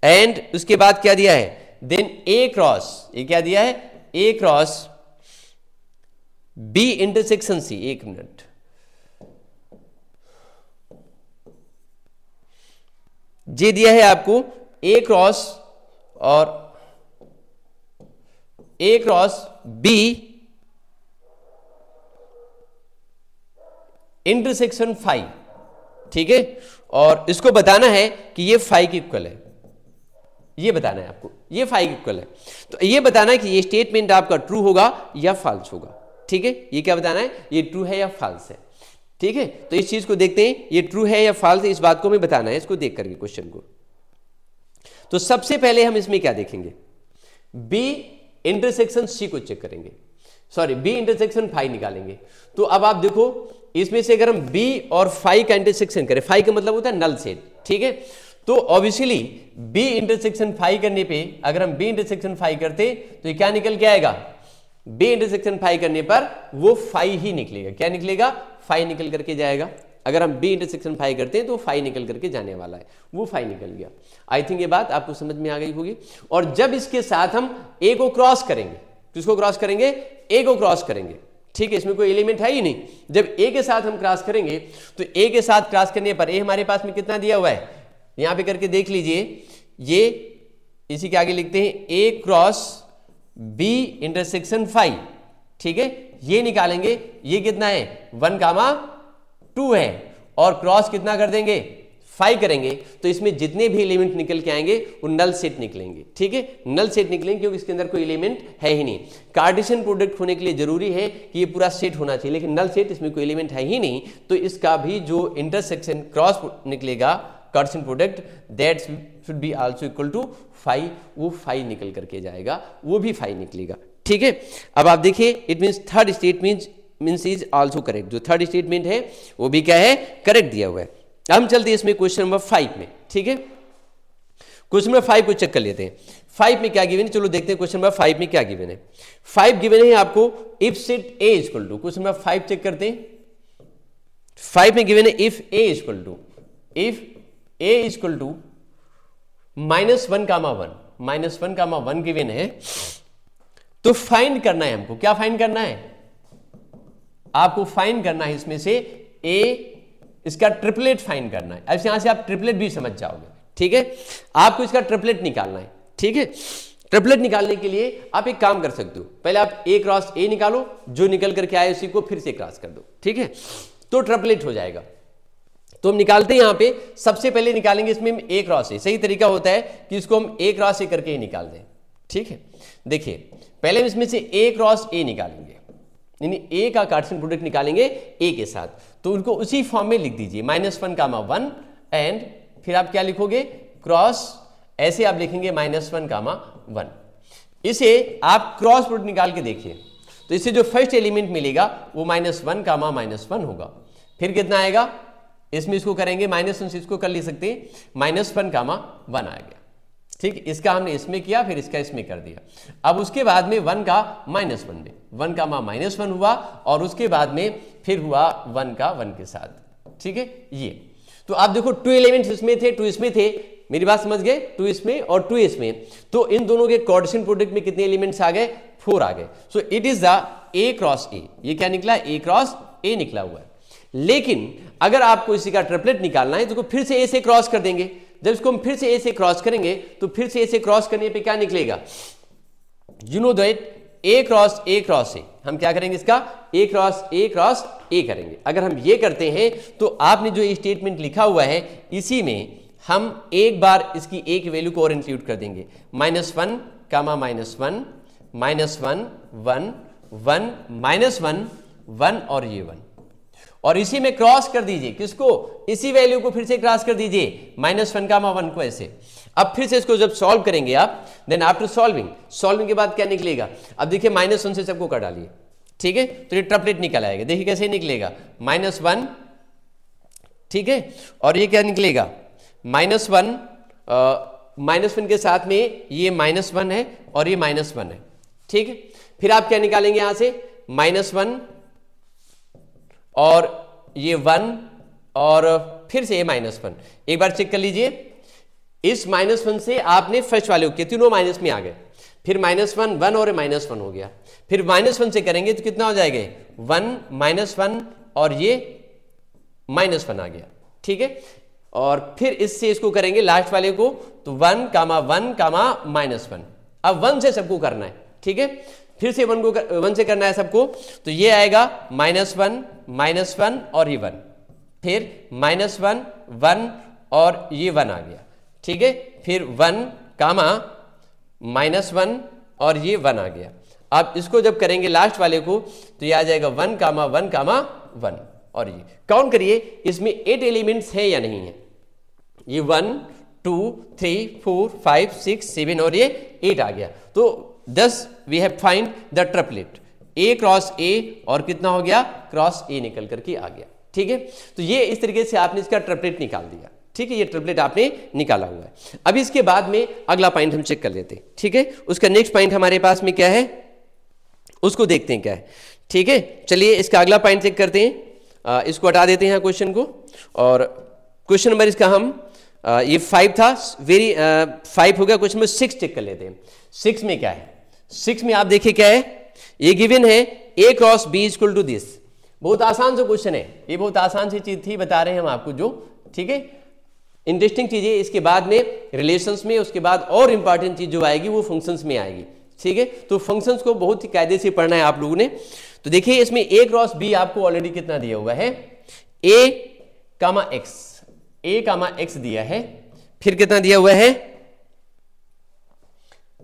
एंड उसके बाद क्या दिया है, देन ए क्रॉस, ये क्या दिया है, ए क्रॉस बी इंटरसेक्शन सी। एक मिनट, ये दिया है आपको ए क्रॉस और ए क्रॉस बी इंटरसेक्शन 5। ठीक है, और इसको बताना है कि ये 5 के इक्वल है, ये बताना है आपको, ये 5 इक्वल है। तो ये बताना है कि ये स्टेटमेंट आपका ट्रू होगा या फॉल्स होगा। ठीक है, ये क्या बताना है, ये ट्रू है या फॉल्स है। ठीक है, तो इस चीज को देखते हैं, ये ट्रू है या फॉल्स है, इस बात को हमें बताना है, इसको देख करके क्वेश्चन को। तो सबसे पहले हम इसमें क्या देखेंगे, बी इंटरसेक्शन सी को चेक करेंगे, सॉरी बी इंटरसेक्शन 5 निकालेंगे। तो अब आप देखो इसमें से अगर हम बी और 5 का इंटरसेक्शन करें, 5 का मतलब होता है नल सेट। ठीक है, तो ऑब्वियसली B इंटरसेक्शन 5 करने पे, अगर हम B इंटरसेक्शन 5 करते तो ये क्या निकल के आएगा, B इंटरसेक्शन 5 करने पर वो 5 ही निकलेगा। क्या निकलेगा, 5 निकल करके जाएगा। अगर हम B इंटरसेक्शन 5 करते हैं तो 5 निकल करके जाने वाला है, वो 5 निकल गया। आई थिंक ये बात आपको समझ में आ गई होगी। और जब इसके साथ हम A को क्रॉस करेंगे किसको क्रॉस करेंगे? ए को क्रॉस करेंगे, ठीक है, इसमें कोई एलिमेंट है ही नहीं। जब ए के साथ हम क्रॉस करेंगे तो ए के साथ क्रॉस करने पर ए हमारे पास में कितना दिया हुआ है, यहां पे करके देख लीजिए, ये इसी के आगे लिखते हैं ए क्रॉस बी इंटरसेक्शन 5, ठीक है, ये निकालेंगे, ये कितना है 1,2 है, और क्रॉस कितना कर देंगे 5 करेंगे, तो इसमें जितने भी एलिमेंट निकल के आएंगे वो नल सेट निकलेंगे, ठीक है, नल सेट निकलेंगे क्योंकि इसके अंदर कोई एलिमेंट है ही नहीं। कार्टेशियन प्रोडक्ट होने के लिए जरूरी है कि ये पूरा सेट होना चाहिए, लेकिन नल सेट इसमें कोई एलिमेंट है ही नहीं, तो इसका भी जो इंटरसेक्शन क्रॉस निकलेगा Cartesian product that should be also equal to 5, वो 5 निकल करके जाएगा, वो भी 5 निकलेगा, ठीक है। अब आप देखिए, it means third statement means is also correct, जो थर्ड स्टेटमेंट है वो भी क्या है, करेक्ट दिया हुआ है। हम चलते हैं इसमें क्वेश्चन नंबर 5 में, ठीक है, क्वेश्चन नंबर 5 को चेक कर लेते हैं। 5 में क्या गिवन है, चलो देखते हैं क्वेश्चन नंबर 5 में क्या गिवन है। 5 गिवन है आपको if set A equal to, question number 5 check करते हैं। 5 में गिवन है if A equal to -1,1 given है, तो फाइंड करना है हमको, क्या फाइंड करना है, आपको फाइंड करना है इसमें से ए, इसका ट्रिपलेट फाइंड करना है। अब यहां से आप ट्रिपलेट भी समझ जाओगे, ठीक है, आपको इसका ट्रिपलेट निकालना है, ठीक है। ट्रिपलेट निकालने के लिए आप एक काम कर सकते हो, पहले आप ए क्रॉस ए निकालो, जो निकल करके आए उसी को फिर से क्रॉस कर दो, ठीक है, तो ट्रिपलेट हो जाएगा। तो हम निकालते हैं, यहां पे सबसे पहले निकालेंगे इसमें ए क्रॉस ए। सही तरीका होता है कि इसको हम ए क्रॉस ए करके ही निकाल दें, ठीक है। देखिए पहले हम इसमें से ए क्रॉस ए निकालेंगे, यानी ए का कार्टेशियन प्रोडक्ट निकालेंगे ए के साथ, तो उनको उसी फॉर्म में लिख दीजिए -1,1, एंड फिर आप क्या लिखोगे, क्रॉस, ऐसे आप लिखेंगे -1,1। इसे आप क्रॉस प्रोडक्ट निकाल के देखिए, तो इससे जो फर्स्ट एलिमेंट मिलेगा वो -1,-1 होगा, फिर कितना आएगा, इसमें इसको करेंगे -1 से इसको कर ले सकते हैं, -1,1 आ गया, ठीक, इसका हमने इसमें किया, फिर इसका इसमें कर दिया। अब उसके बाद में 1 का -1 में 1,-1 हुआ, और उसके बाद में फिर हुआ 1 का 1 के साथ, ठीक है। ये तो आप देखो 2 एलिमेंट्स इसमें थे, 2 इसमें थे, मेरी बात समझ गए, 2 इसमें और 2 इसमें, तो इन दोनों के कार्टेशियन प्रोडक्ट में कितने एलिमेंट्स आ गए, 4 आ गए। So it is the A cross ए, ये क्या निकला, ए क्रॉस ए निकला हुआ है। लेकिन अगर आपको इसी का ट्रिपलेट निकालना है तो फिर से ए से क्रॉस कर देंगे, जब इसको हम फिर से ए से क्रॉस करेंगे तो फिर से ए से क्रॉस करने पे क्या निकलेगा, you know that A cross ए, हम क्या करेंगे, इसका ए क्रॉस ए करेंगे। अगर हम ये करते हैं तो आपने जो स्टेटमेंट लिखा हुआ है इसी में हम एक बार इसकी ए की वैल्यू को और इंक्लूड कर देंगे, -1, -1, -1, -1 और ये 1, और इसी में क्रॉस कर दीजिए, किसको, इसी वैल्यू को फिर से क्रॉस कर दीजिए, -1,1 को ऐसे। अब फिर से इसको जब सॉल्व करेंगे आप, देन आफ्टर सॉल्विंग के बाद क्या निकलेगा, अब देखिए -1 से सबको काट डालिए, ठीक है, तो ये ट्रिपलेट निकल आएगा, देखिए कैसे निकलेगा, -1, ठीक है, और ये क्या निकलेगा, -1 के साथ में ये -1 है और ये -1 है, ठीक है। फिर आप क्या निकालेंगे यहां से, -1 और ये 1 और फिर से ये -1, एक बार चेक कर लीजिए, इस -1 से आपने फर्स्ट वाले के तीनों माइनस में आ गए, फिर -1, 1 और -1 हो गया, फिर -1 से करेंगे तो कितना हो जाएगा, 1, -1 और ये -1 आ गया, ठीक है, और फिर इससे इसको करेंगे लास्ट वाले को, तो 1, -1, अब 1 से सबको करना है, ठीक है, फिर से 1 से करना है सबको, तो ये आएगा -1 और ये 1, फिर -1, 1 और ये 1 आ गया, ठीक है, फिर 1, -1 और ये 1 आ गया। अब इसको जब करेंगे लास्ट वाले को तो ये आ जाएगा 1, 1, और ये काउंट करिए इसमें 8 एलिमेंट्स हैं या नहीं है, ये 1, 2, 3, 4, 5, 6, 7 और ये 8 आ गया। तो 10 we have find the triplet A cross A, और कितना हो गया, क्रॉस ए निकल करके आ गया, ठीक है। तो ये इस तरीके से आपने इसका ट्रिपलेट निकाल दिया, ठीक है, ये ट्रिपलेट आपने निकाला हुआ है। अब इसके बाद में अगला पॉइंट हम चेक कर लेते हैं, ठीक है, उसका नेक्स्ट पॉइंट हमारे पास में क्या है उसको देखते हैं क्या है, ठीक है। चलिए इसका अगला पॉइंट चेक करते हैं, इसको हटा देते हैं क्वेश्चन को, और क्वेश्चन नंबर इसका हम ये 5 था, 5 हो गया, क्वेश्चन नंबर 6 चेक कर लेते हैं। 6 में क्या है, 6 में आप देखिए क्या है, ये गिवन है A cross B equal to this. बहुत आसान सा क्वेश्चन है, ये बहुत आसान सी चीज थी, बता रहे हैं हम आपको जो, ठीक है। इंटरेस्टिंग चीज है, इसके बाद में रिलेशंस में, उसके बाद और इंपॉर्टेंट चीज जो आएगी वो फंक्शंस में आएगी, ठीक है। तो फंक्शंस को बहुत ही कायदे से पढ़ना है आप लोगों ने। तो देखिए इसमें A क्रॉस B आपको ऑलरेडी कितना दिया हुआ है, A कामा x दिया है, फिर कितना दिया हुआ है,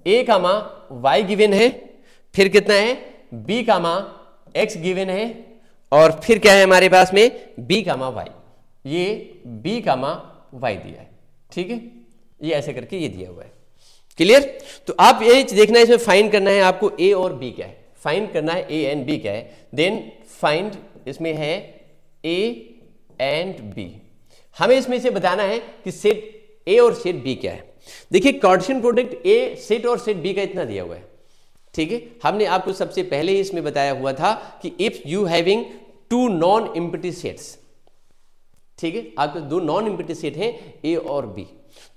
A कामा y गिवन है, फिर कितना है B कामा x गिवन है, और फिर क्या है हमारे पास में B कामा y, ये B कामा y दिया है, ठीक है। ये ऐसे करके ये दिया हुआ है, क्लियर। तो आप ये देखना है, इसमें फाइंड करना है आपको A और B क्या है, फाइंड करना है A एंड B क्या है, देन फाइंड इसमें है A एंड B। हमें इसमें से बताना है कि सेट A और सेट B क्या है। देखिए कार्टेशियन प्रोडक्ट A सेट और सेट B का इतना दिया हुआ है, ठीक है। हमने आपको सबसे पहले ही इसमें बताया हुआ था कि if you having two non empty sets, ठीक है, आपके दो नॉन एम्प्टी सेट हैं A और B,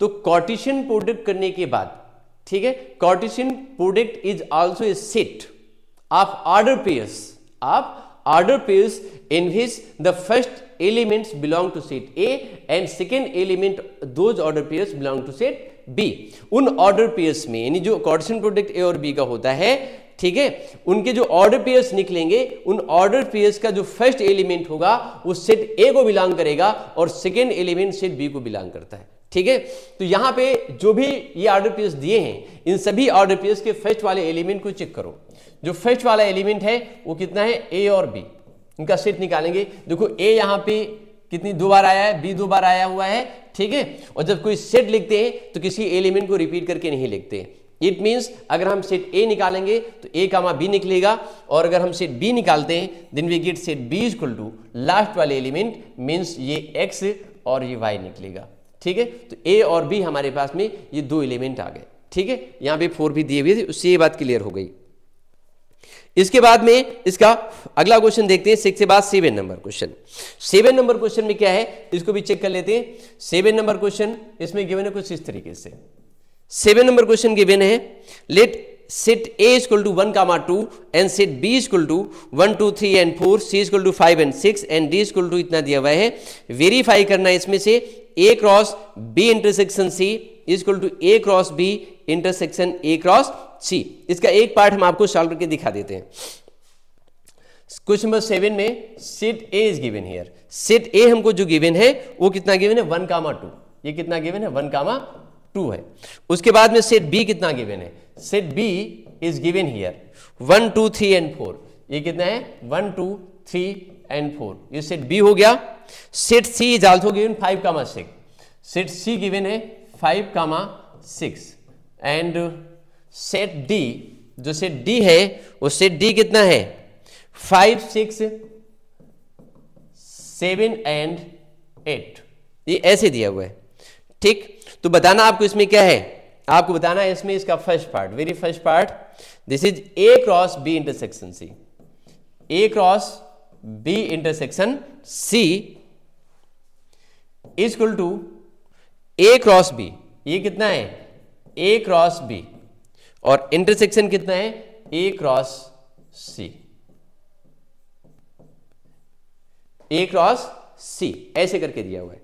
तो कार्टेशियन प्रोडक्ट करने के बाद, ठीक है, Cartesian product is also a set of order pairs in which the first elements belong to set A and second element those order pairs belong to set B। उन order pairs में, यानी जो Cartesian product A और B का होता है, ठीक है, उनके जो ऑर्डर पेयर्स निकलेंगे, उन ऑर्डर पेयर्स का जो फर्स्ट एलिमेंट होगा वो सेट A को बिलोंग करेगा और सेकेंड एलिमेंट सेट B को बिलोंग करता है, ठीक है। तो यहां पे जो भी ये ऑर्डर पेयर्स दिए हैं, इन सभी ऑर्डर पेयर्स के फर्स्ट वाले एलिमेंट को चेक करो। जो फर्स्ट वाला एलिमेंट है वो कितना है, A और B, इनका सेट निकालेंगे। देखो A यहाँ पे कितनी 2 बार आया है, B 2 बार आया हुआ है, ठीक है। और जब कोई सेट लिखते हैं तो किसी एलिमेंट को रिपीट करके नहीं लिखते। इट मीन्स अगर हम सेट A निकालेंगे तो A कामा B निकलेगा, और अगर हम सेट B निकालते हैं then we get set B equal to last वाले एलिमेंट मीन्स ये X और ये Y निकलेगा, ठीक है। तो A और B हमारे पास में ये 2 एलिमेंट आ गए, ठीक है। यहाँ पे 4 भी दिए हुए थे, उससे ये बात क्लियर हो गई। इसके बाद में इसका अगला क्वेश्चन देखते हैं, 6 के बाद 7 नंबर क्वेश्चन। 7 नंबर क्वेश्चन में क्या है इसको भी चेक कर लेते हैं। 7 नंबर क्वेश्चन इसमें गिवन है कुछ इस तरीके से। 7 नंबर क्वेश्चन गिवन है, let set A equal to 1 comma 2 and set B equal to 1 2 3 and 4, C equal to 5 and 6 and D equal to इतना दिया हुआ है। वेरीफाई करना है इसमें से A cross B intersection C equal to A cross B intersection A cross C। इसका एक पार्ट हम आपको सॉल्व करके दिखा देते हैं। क्वेश्चन नंबर 7 में set A is given here. Set A हमको जो गिवन है वो कितना गिवन है, 1 कामा 2। ये कितना गिवन है, 1 कामा 2 है। उसके बाद में सेट B कितना गिवन है, set B is given here 1 2 3 and 4। ये कितना है, 1 2 3 एंड 4। ये सेट B हो गया। Set C is also given 5 comma 6। Set C given है 5 कामा 6 एंड सेट D, जो सेट D है वो सेट D कितना है, 5 6 7 एंड 8। ये ऐसे दिया हुआ है, ठीक। तो बताना आपको इसमें क्या है, आपको बताना है इसमें इसका first part, very first part, this is A cross B intersection C। A cross B intersection C is equal to A cross B। ये कितना है, A क्रॉस B, और इंटरसेक्शन कितना है, A cross C। A cross C ऐसे करके दिया हुआ है।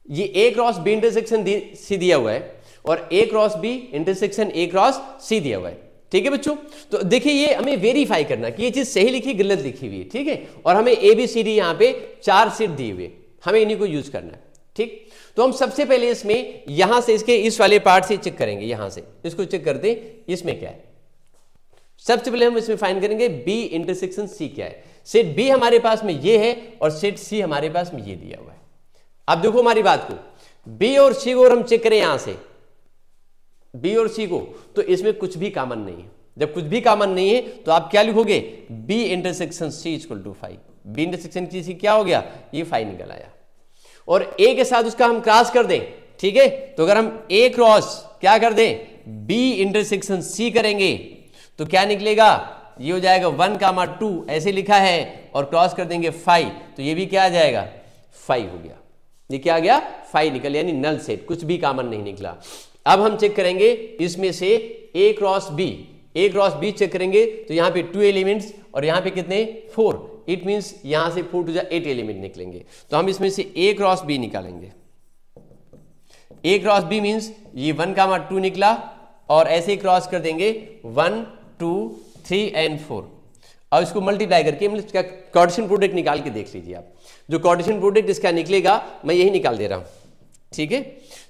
ये A cross B intersection C दिया हुआ है और A cross B intersection A cross C दिया हुआ है, ठीक है बच्चों। तो देखिए ये हमें वेरीफाई करना कि ये चीज सही लिखी गलत लिखी हुई है, ठीक है। और हमें ABCD यहाँ पे 4 सेट दिए हुए, हमें इन्हीं को यूज करना है, ठीक। तो हम सबसे पहले इसमें यहां से इसके इस वाले पार्ट से चेक करेंगे, यहां से इसको चेक करते हैं इसमें क्या है। सबसे पहले हम इसमें फाइंड करेंगे B इंटरसेक्शन C क्या है। सेट B हमारे पास में ये है और सेट C हमारे पास में ये दिया हुआ है। अब देखो हमारी बात को, B और C को हम चेक करें यहां से, B और C को, तो इसमें कुछ भी कॉमन नहीं है। जब कुछ भी कॉमन नहीं है तो आप क्या लिखोगे, B intersection C equal to 5। B intersection C क्या हो गया, ये 5 निकल आया। और A के साथ उसका हम क्रॉस कर दें, ठीक है। तो अगर हम A क्रॉस क्या कर दें, B इंटरसेक्शन C करेंगे तो क्या निकलेगा, ये हो जाएगा 1 कामा 2 ऐसे लिखा है, और क्रॉस कर देंगे 5 तो ये भी क्या आ जाएगा, 5 हो गया, ये क्या आ गया 5 निकल, यानी नल सेट, कुछ भी कॉमन नहीं निकला। अब हम चेक करेंगे इसमें से A क्रॉस B चेक करेंगे तो यहाँ पे 2 एलिमेंट्स और यहाँ पे कितने 4, इट मीन्स यहाँ से 4 to 8 एलिमेंट निकलेंगे। तो हम इसमें से A क्रॉस B निकालेंगे। A क्रॉस B मीन्स ये 1, 2 निकला और ऐसे क्रॉस कर देंगे 1, 2, 3 एंड 4 और इसको मल्टीप्लाई करके मतलब इसका कार्टेशियन प्रोडक्ट निकाल के देख लीजिए आप। जो कार्टेशियन प्रोडक्ट इसका निकलेगा मैं यही निकाल दे रहा हूँ, ठीक है।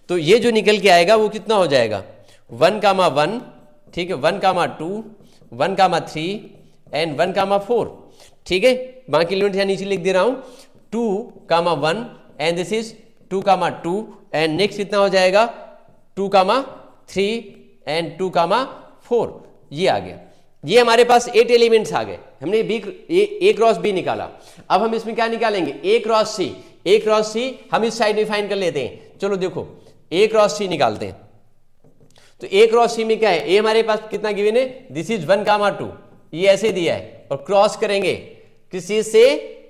तो ये जो निकल के आएगा वो कितना हो जाएगा 1, 1, ठीक है, 1, 2, 1, 3 एंड 1, 4, ठीक है। बाकी एलिमेंट यहाँ नीचे लिख दे रहा हूँ 2, 1 and this is 2, 2 and next कितना हो जाएगा 2, 3 एंड 2, 4, ये आ गया। ये हमारे पास 8 एलिमेंट्स आ गए। हमने A क्रॉस B निकाला। अब हम इसमें क्या निकालेंगे A क्रॉस C हम इस साइड में फाइंड कर लेते हैं। चलो देखो A क्रॉस C निकालते हैं। तो A क्रॉस C में क्या है, A हमारे पास कितना गिवन है, दिस इज 1, 2, ये ऐसे दिया है और क्रॉस करेंगे किसी से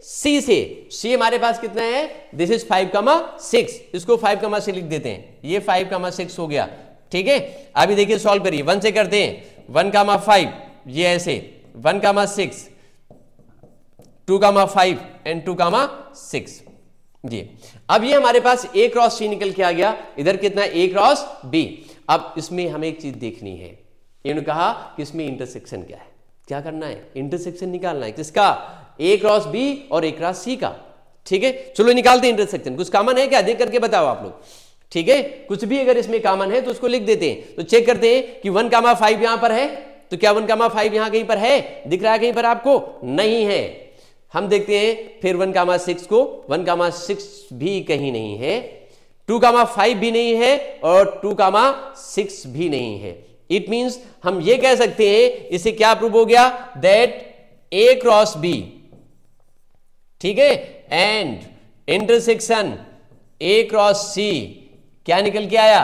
C से, C हमारे पास कितना है, दिस इज 5, 6, इसको 5, 6 लिख देते हैं, ये 5, 6 हो गया, ठीक है। अभी देखिए सॉल्व करिए, 1 से करते हैं 1, 5 ये ऐसे 1, 6, 2, 5 एंड 2, 6 जी। अब ये हमारे पास A क्रॉस C निकल के आ गया, इधर कितना A क्रॉस B। अब इसमें हमें एक चीज देखनी है, इन्होंने कहा कि इसमें इंटरसेक्शन क्या है, क्या करना है, इंटरसेक्शन निकालना है किसका, A क्रॉस B और A क्रॉस C का, ठीक है। चलो निकालते हैं इंटरसेक्शन। कुछ कॉमन है क्या, देख करके बताओ आप लोग, ठीक है। कुछ भी अगर इसमें कॉमन है तो उसको लिख देते हैं। तो चेक करते हैं कि 1, 5 यहां पर है, तो क्या 1, 5 यहां कहीं पर है, दिख रहा है कहीं पर आपको, नहीं है। हम देखते हैं फिर 1, 6 को, 1, 6 भी कहीं नहीं है, 2, 5 भी नहीं है और 2, 6 भी नहीं है। इट मींस हम ये कह सकते हैं, इससे क्या प्रूव हो गया, दैट A क्रॉस B, ठीक है, and intersection A cross C क्या निकल के आया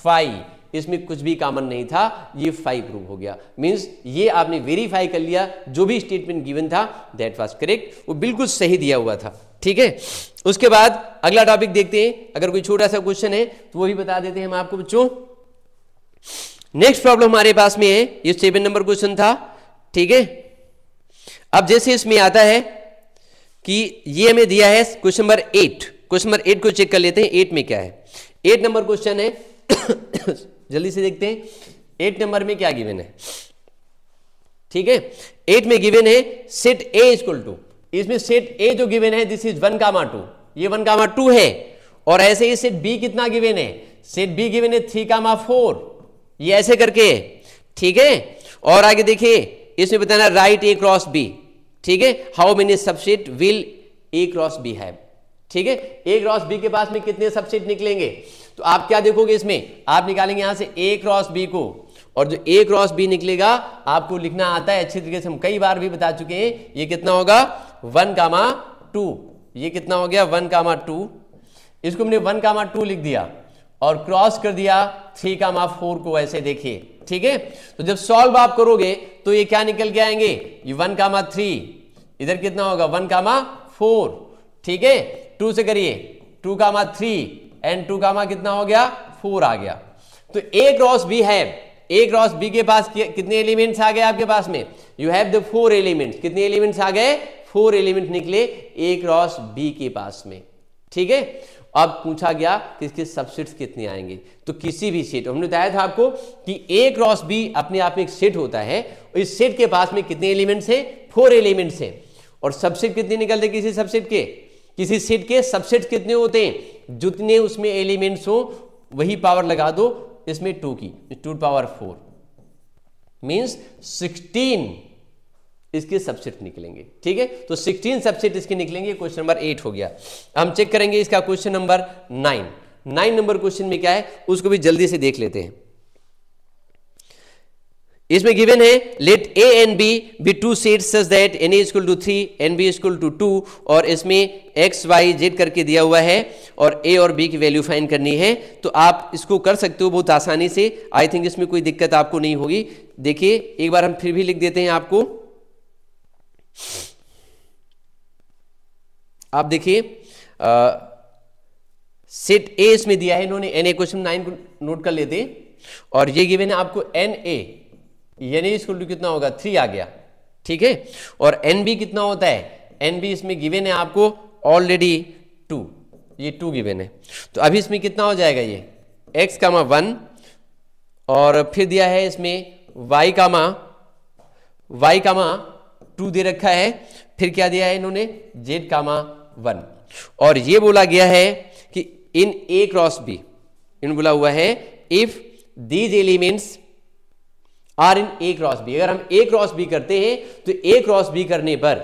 5, इसमें कुछ भी कॉमन नहीं था, ये 5 प्रूव हो गया। मींस ये आपने वेरीफाई कर लिया, जो भी स्टेटमेंट गिवन था दैट वाज करेक्ट, वो बिल्कुल सही दिया हुआ था, ठीक है। उसके बाद अगला टॉपिक देखते हैं, अगर कोई छोटा सा क्वेश्चन है तो वो भी बता देते हैं हम आपको बच्चों। नेक्स्ट प्रॉब्लम हमारे पास में है, ये 7 नंबर क्वेश्चन था, ठीक है। अब जैसे इसमें आता है कि ये हमें दिया है क्वेश्चन नंबर 8, क्वेश्चन नंबर 8 को चेक कर लेते हैं, 8 में क्या है। 8 नंबर क्वेश्चन है जल्दी से देखते हैं 8 नंबर में क्या गिवन है, ठीक है। 8 में गिवन है सेट A इक्वल टू, इसमें सेट A जो गिवन है दिस इज 1, 2, ये 1, 2 है, और ऐसे ही सेट B कितना गिवन है, सेट B गिवन है 3, 4, ये ऐसे करके, ठीक है। और आगे देखिए इसमें बताना राइट A क्रॉस B, ठीक है, how many subset will A cross B have, ठीक है। A क्रॉस B के पास में कितने सबसेट निकलेंगे, तो आप क्या देखोगे इसमें, आप निकालेंगे यहां से A क्रॉस B को, और जो A क्रॉस B निकलेगा आपको लिखना आता है अच्छी तरीके से, हम कई बार भी बता चुके हैं। ये कितना होगा 1, 2, ये कितना हो गया 1, 2, इसको हमने 1, 2 लिख दिया और क्रॉस कर दिया 3, 4 को, ऐसे देखिए, ठीक है। तो जब सॉल्व आप करोगे तो ये क्या निकल के आएंगे, ये 1, 3, इधर कितना होगा 1, 4, ठीक है। 2 से करिए 2, 3 एंड 2, कितना हो गया 4 आ गया। तो A क्रॉस B है, A क्रॉस B के पास कितने एलिमेंट्स आ गए आपके पास में, यू हैव द 4 एलिमेंट्स, कितने एलिमेंट्स आ गए 4 एलिमेंट निकले A क्रॉस B के पास में, ठीक है। अब पूछा गया कि इसके सबसेट्स कितने आएंगे, तो किसी भी सेट, हमने बताया था आपको कि A क्रॉस B अपने आप में एक सेट होता है, इस सेट के पास में कितने एलिमेंट्स हैं 4 एलिमेंट्स हैं, और सबसेट कितने निकलते किसी सबसेट के, किसी सेट के सबसेट कितने होते हैं, जितने उसमें एलिमेंट्स हो वही पावर लगा दो इसमें 2 की, 2 पावर 4 मींस 16 इसके सबसेट निकलेंगे, ठीक है। तो 16 सबसेट इसके निकलेंगे, क्वेश्चन नंबर 8 हो गया। हम चेक करेंगे इसका क्वेश्चन नंबर 9 नंबर क्वेश्चन में क्या है उसको भी जल्दी से देख लेते हैं। इसमें गिवन है let A and B be 2 sets such that Na equal to 3 and B equal to 2, और इसमें x y z करके दिया हुआ है और A और B की वैल्यू फाइंड करनी है। तो आप इसको कर सकते हो बहुत आसानी से, आई थिंक इसमें कोई दिक्कत आपको नहीं होगी। देखिए एक बार हम फिर भी लिख देते हैं आपको, आप देखिए सेट ए इसमें दिया है इन्होंने एन ए, क्वेश्चन 9 को नोट कर लेते हैं। और ये गिवन है आपको N A, N A equal to कितना होगा 3 आ गया, ठीक है। और एन बी कितना होता है, एन बी इसमें गिवन है आपको ऑलरेडी 2, ये 2 गिवन है। तो अभी इसमें कितना हो जाएगा, ये x कामा 1 और फिर दिया है इसमें y कामा 2 दे रखा है, फिर क्या दिया है इन्होंने z कामा 1। और ये बोला गया है कि इन a क्रॉस b, इन बोला हुआ है if these elements are in a cross b, अगर हम a क्रॉस b करते हैं तो a क्रॉस b करने पर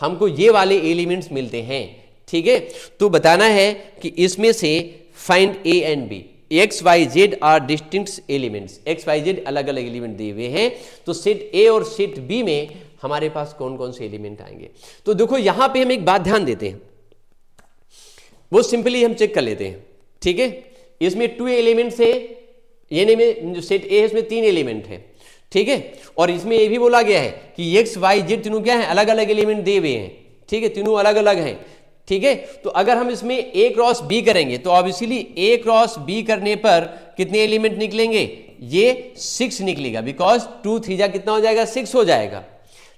हमको ये वाले एलिमेंट्स मिलते हैं, ठीक है। तो बताना है कि इसमें से find a and b, X Y Z are distinct elements, X Y Z अलग अलग एलिमेंट दिए हुए हैं, तो सेट ए और सेट बी में हमारे पास कौन कौन से एलिमेंट आएंगे। तो देखो यहां पे हम एक बात ध्यान देते हैं, बहुत सिंपली हम चेक कर लेते हैं, ठीक है। इसमें 2 एलिमेंट्स है, यानी में जो सेट ए है इसमें 3 एलिमेंट है, ठीक है। और इसमें ये भी बोला गया है कि एक्स वाई जेड तीनों क्या है, अलग अलग एलिमेंट दिए हुए हैं, ठीक है, तीनों अलग अलग हैं, ठीक है। तो अगर हम इसमें a क्रॉस b करेंगे तो ऑब्वियसली a क्रॉस b करने पर कितने एलिमेंट निकलेंगे, ये 6 निकलेगा, बिकॉज 2 3 जा कितना हो जाएगा 6 हो जाएगा।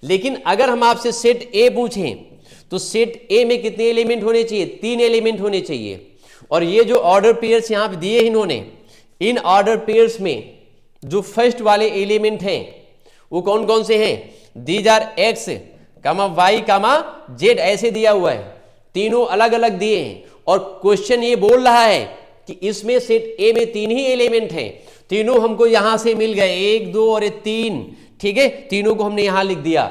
लेकिन अगर हम आपसे सेट a पूछें तो सेट a में कितने एलिमेंट होने चाहिए, 3 एलिमेंट होने चाहिए। और ये जो ऑर्डर पेयर्स यहाँ पे दिए इन्होंने, इन ऑर्डर पेयर्स में जो फर्स्ट वाले एलिमेंट हैं वो कौन कौन से हैं, these are x comma y comma z, ऐसे दिया हुआ है, तीनों अलग अलग दिए हैं। और क्वेश्चन ये बोल रहा है कि इसमें सेट ए में 3 ही एलिमेंट हैं, तीनों हमको यहां से मिल गए, 1 2 और 3, ठीक है। तीनों को हमने यहां लिख दिया,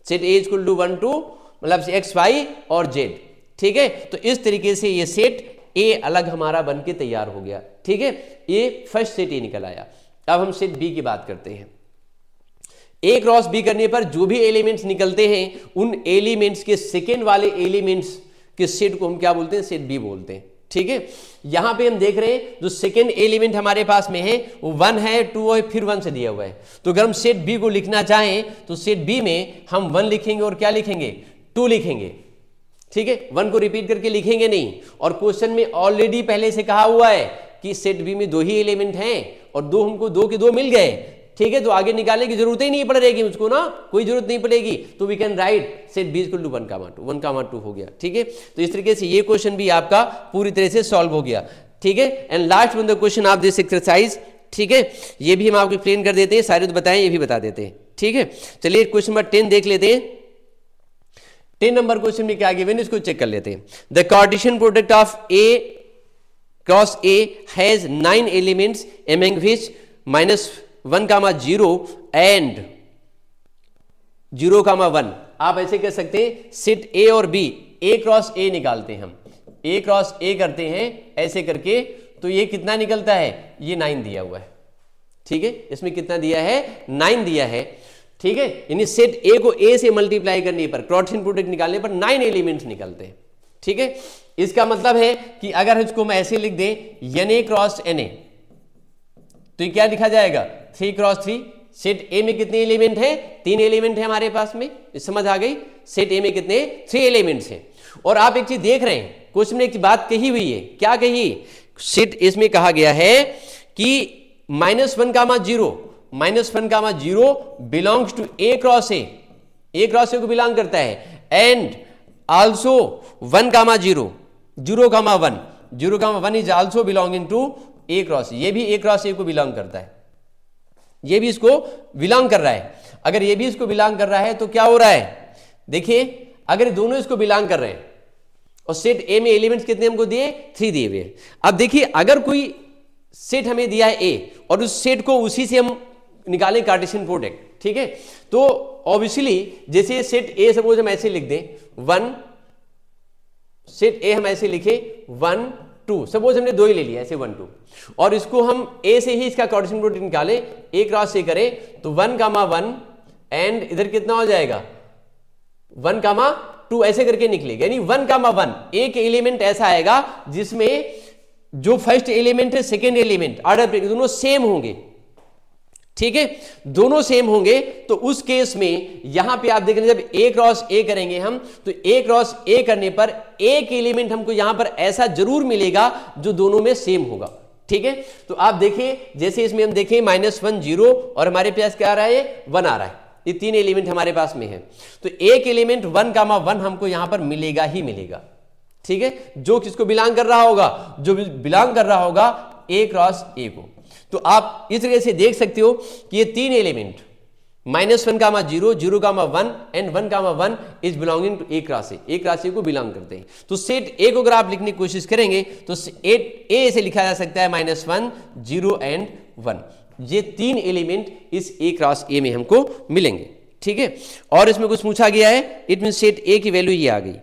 सेट ए इक्वल टू 1 2 मतलब एक्स वाई और जेड, ठीक है। तो इस तरीके से ये सेट ए अलग हमारा बन के तैयार हो गया, ठीक है। ये फर्स्ट सेट ए निकल आया। अब हम सेट बी की बात करते हैं। ए क्रॉस बी करने पर जो भी एलिमेंट्स निकलते हैं उन एलिमेंट्स के सेकेंड वाले एलिमेंट्स के सेट को हम क्या बोलते हैं, सेट बी बोलते हैं, ठीक है। यहां पे हम देख रहे हैं जो सेकेंड एलिमेंट हमारे पास में है वो 1 है, 2 है, फिर 1 से दिया हुआ है। तो अगर हम सेट बी को लिखना चाहें तो सेट बी में हम 1 लिखेंगे और क्या लिखेंगे, 2 लिखेंगे, ठीक है। 1 को रिपीट करके लिखेंगे नहीं। और क्वेश्चन में ऑलरेडी पहले से कहा हुआ है कि सेट बी में 2 ही एलिमेंट हैं और 2 हमको 2 के 2 मिल गए, ठीक है। तो आगे निकालने की जरूरत ही नहीं पड़ रहेगी मुझको ना, कोई जरूरत नहीं पड़ेगी। तो we can write set B equal to 1 comma 2, 1 comma 2 हो गया, ठीक है। तो इस तरीके से ये क्वेश्चन भी आपका पूरी तरह से सॉल्व हो गया, ठीक है। And last one the question of this exercise, ठीक है। ये भी हम आपको एक्सप्लेन कर देते हैं, सारे तो बताएं, ये भी बता देते हैं, ठीक है। चलिए क्वेश्चन नंबर 10 देख लेते हैं। 10 नंबर क्वेश्चन में क्या गिवन है इसको चेक कर लेते हैं। The Cartesian product of A cross A has 9 elements among which -1 comma 0 and 0 comma 1। आप ऐसे कह सकते हैं सेट ए और बी, ए क्रॉस ए निकालते हैं हम, ए क्रॉस ए करते हैं ऐसे करके, तो ये कितना निकलता है, ये 9 दिया हुआ है, ठीक है। इसमें कितना दिया है, 9 दिया है, ठीक है। यानी सेट ए को ए से मल्टीप्लाई करने पर, कार्टेशियन प्रोडक्ट निकालने पर 9 एलिमेंट्स निकलते हैं, ठीक है। इसका मतलब है कि अगर इसको हम ऐसे लिख दें N A cross N A, तो ये क्या लिखा जाएगा 3 क्रॉस 3। सेट ए में कितने एलिमेंट हैं, 3 एलिमेंट है हमारे पास में, समझ आ गई। सेट ए में कितने 3 एलिमेंट्स हैं। और आप एक चीज देख रहे हैं क्वेश्चन में एक बात कही हुई है, क्या कही, सेट इसमें कहा गया है कि -1 comma 0, -1 comma 0 belongs to A cross A, A cross A को बिलोंग करता है, and also 1 comma 0, 0 comma 1, 0 comma 1 is also belonging to A cross, ये भी ए क्रॉस ए को बिलोंग करता है, ये भी इसको बिलोंग कर रहा है। अगर ये भी इसको बिलोंग कर रहा है तो क्या हो रहा है, देखिए अगर दोनों इसको बिलोंग कर रहे हैं और सेट ए में एलिमेंट्स कितने हमको दिए, 3 दिए हुए। अब देखिए अगर कोई सेट हमें दिया है ए और उस सेट को उसी से हम निकालें कार्टेशियन प्रोडक्ट, ठीक है। तो ऑब्वियसली जैसे सेट ए सपोज हम ऐसे लिख दें 1, सेट ए हम ऐसे लिखे 1 2, सपोज हमने 2 ही ले लिया ऐसे 1 2, और इसको हम ए से ही इसका कार्टेशियन प्रोडक्ट निकालें, ए क्रॉस ए करें तो 1 कामा 1 एंड इधर कितना हो जाएगा 1 कामा 2 ऐसे करके निकलेगा। यानी 1 कामा 1 एक एलिमेंट ऐसा आएगा जिसमें जो फर्स्ट एलिमेंट है सेकेंड एलिमेंट ऑर्डर पे दोनों सेम होंगे, ठीक है, दोनों सेम होंगे तो उस केस में यहां पे आप देख रहे हैं जब A क्रॉस A करेंगे हम तो A क्रॉस A करने पर एक एलिमेंट हमको यहां पर ऐसा जरूर मिलेगा जो दोनों में सेम होगा। ठीक है, तो आप देखिए जैसे इसमें हम देखें -1 0 और हमारे पास क्या आ रहा है 1 आ रहा है, ये तीन एलिमेंट हमारे पास में है तो एक एलिमेंट 1,1 हमको यहां पर मिलेगा ही मिलेगा। ठीक है, जो किसको बिलोंग कर रहा होगा, जो बिलोंग कर रहा होगा A क्रॉस A को। तो आप इस तरह से देख सकते हो कि ये तीन element -1, 0, 0,1 and 1,1 is belonging to A cross A को बिलोंग करते हैं। तो सेट A को अगर आप लिखने की कोशिश करेंगे तो A से लिखा जा सकता है -1, 0 एंड 1। ये तीन एलिमेंट इस A क्रॉस A में हमको मिलेंगे। ठीक है, और इसमें कुछ पूछा गया है, इट मीन सेट A की वैल्यू ये आ गई।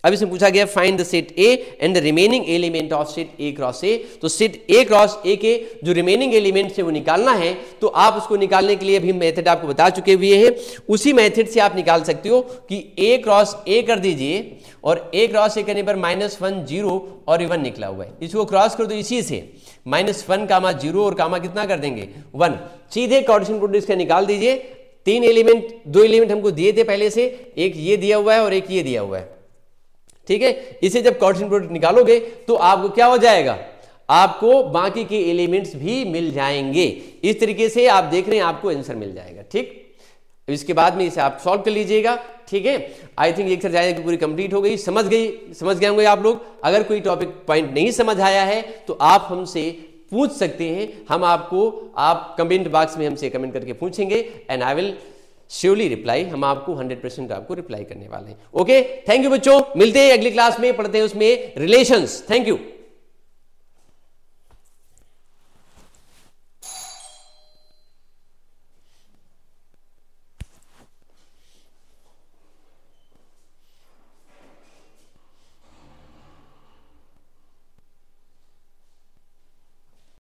अब इसमें पूछा गया find the set A and the remaining element of set A cross A। तो सेट A क्रॉस A के जो रिमेनिंग एलिमेंट्स है वो निकालना है, तो आप उसको निकालने के लिए अभी मेथड आपको बता चुके हुए हैं, उसी मेथड से आप निकाल सकते हो कि A क्रॉस A कर दीजिए और A क्रॉस A करने पर -1 0 और 1 निकला हुआ है, इसको क्रॉस कर दो इसी से -1, 0 और कामा कितना कर देंगे 1, सीधे कार्टेशियन प्रोडक्ट का निकाल दीजिए। तीन एलिमेंट, दो एलिमेंट हमको दिए थे पहले से, एक ये दिया हुआ है और एक ये दिया हुआ है। ठीक है, इसे जब कार्टेशियन प्रोडक्ट निकालोगे तो आपको क्या हो जाएगा, आपको बाकी के एलिमेंट्स भी मिल जाएंगे। इस तरीके से आप देख रहे हैं आपको आंसर मिल जाएगा। ठीक, इसके बाद में इसे आप सॉल्व कर लीजिएगा। ठीक है, आई थिंक एक्सरसाइज पूरी कंप्लीट हो गई, समझ गए होंगे आप लोग। अगर कोई टॉपिक पॉइंट नहीं समझ आया है तो आप हमसे पूछ सकते हैं, हम आपको आप कमेंट बॉक्स में हमसे कमेंट करके पूछेंगे and I will surely reply, हम आपको 100% आपको रिप्लाई करने वाले हैं। ओके, थैंक यू बच्चों, मिलते हैं अगली क्लास में, पढ़ते हैं उसमें रिलेशंस। Thank you.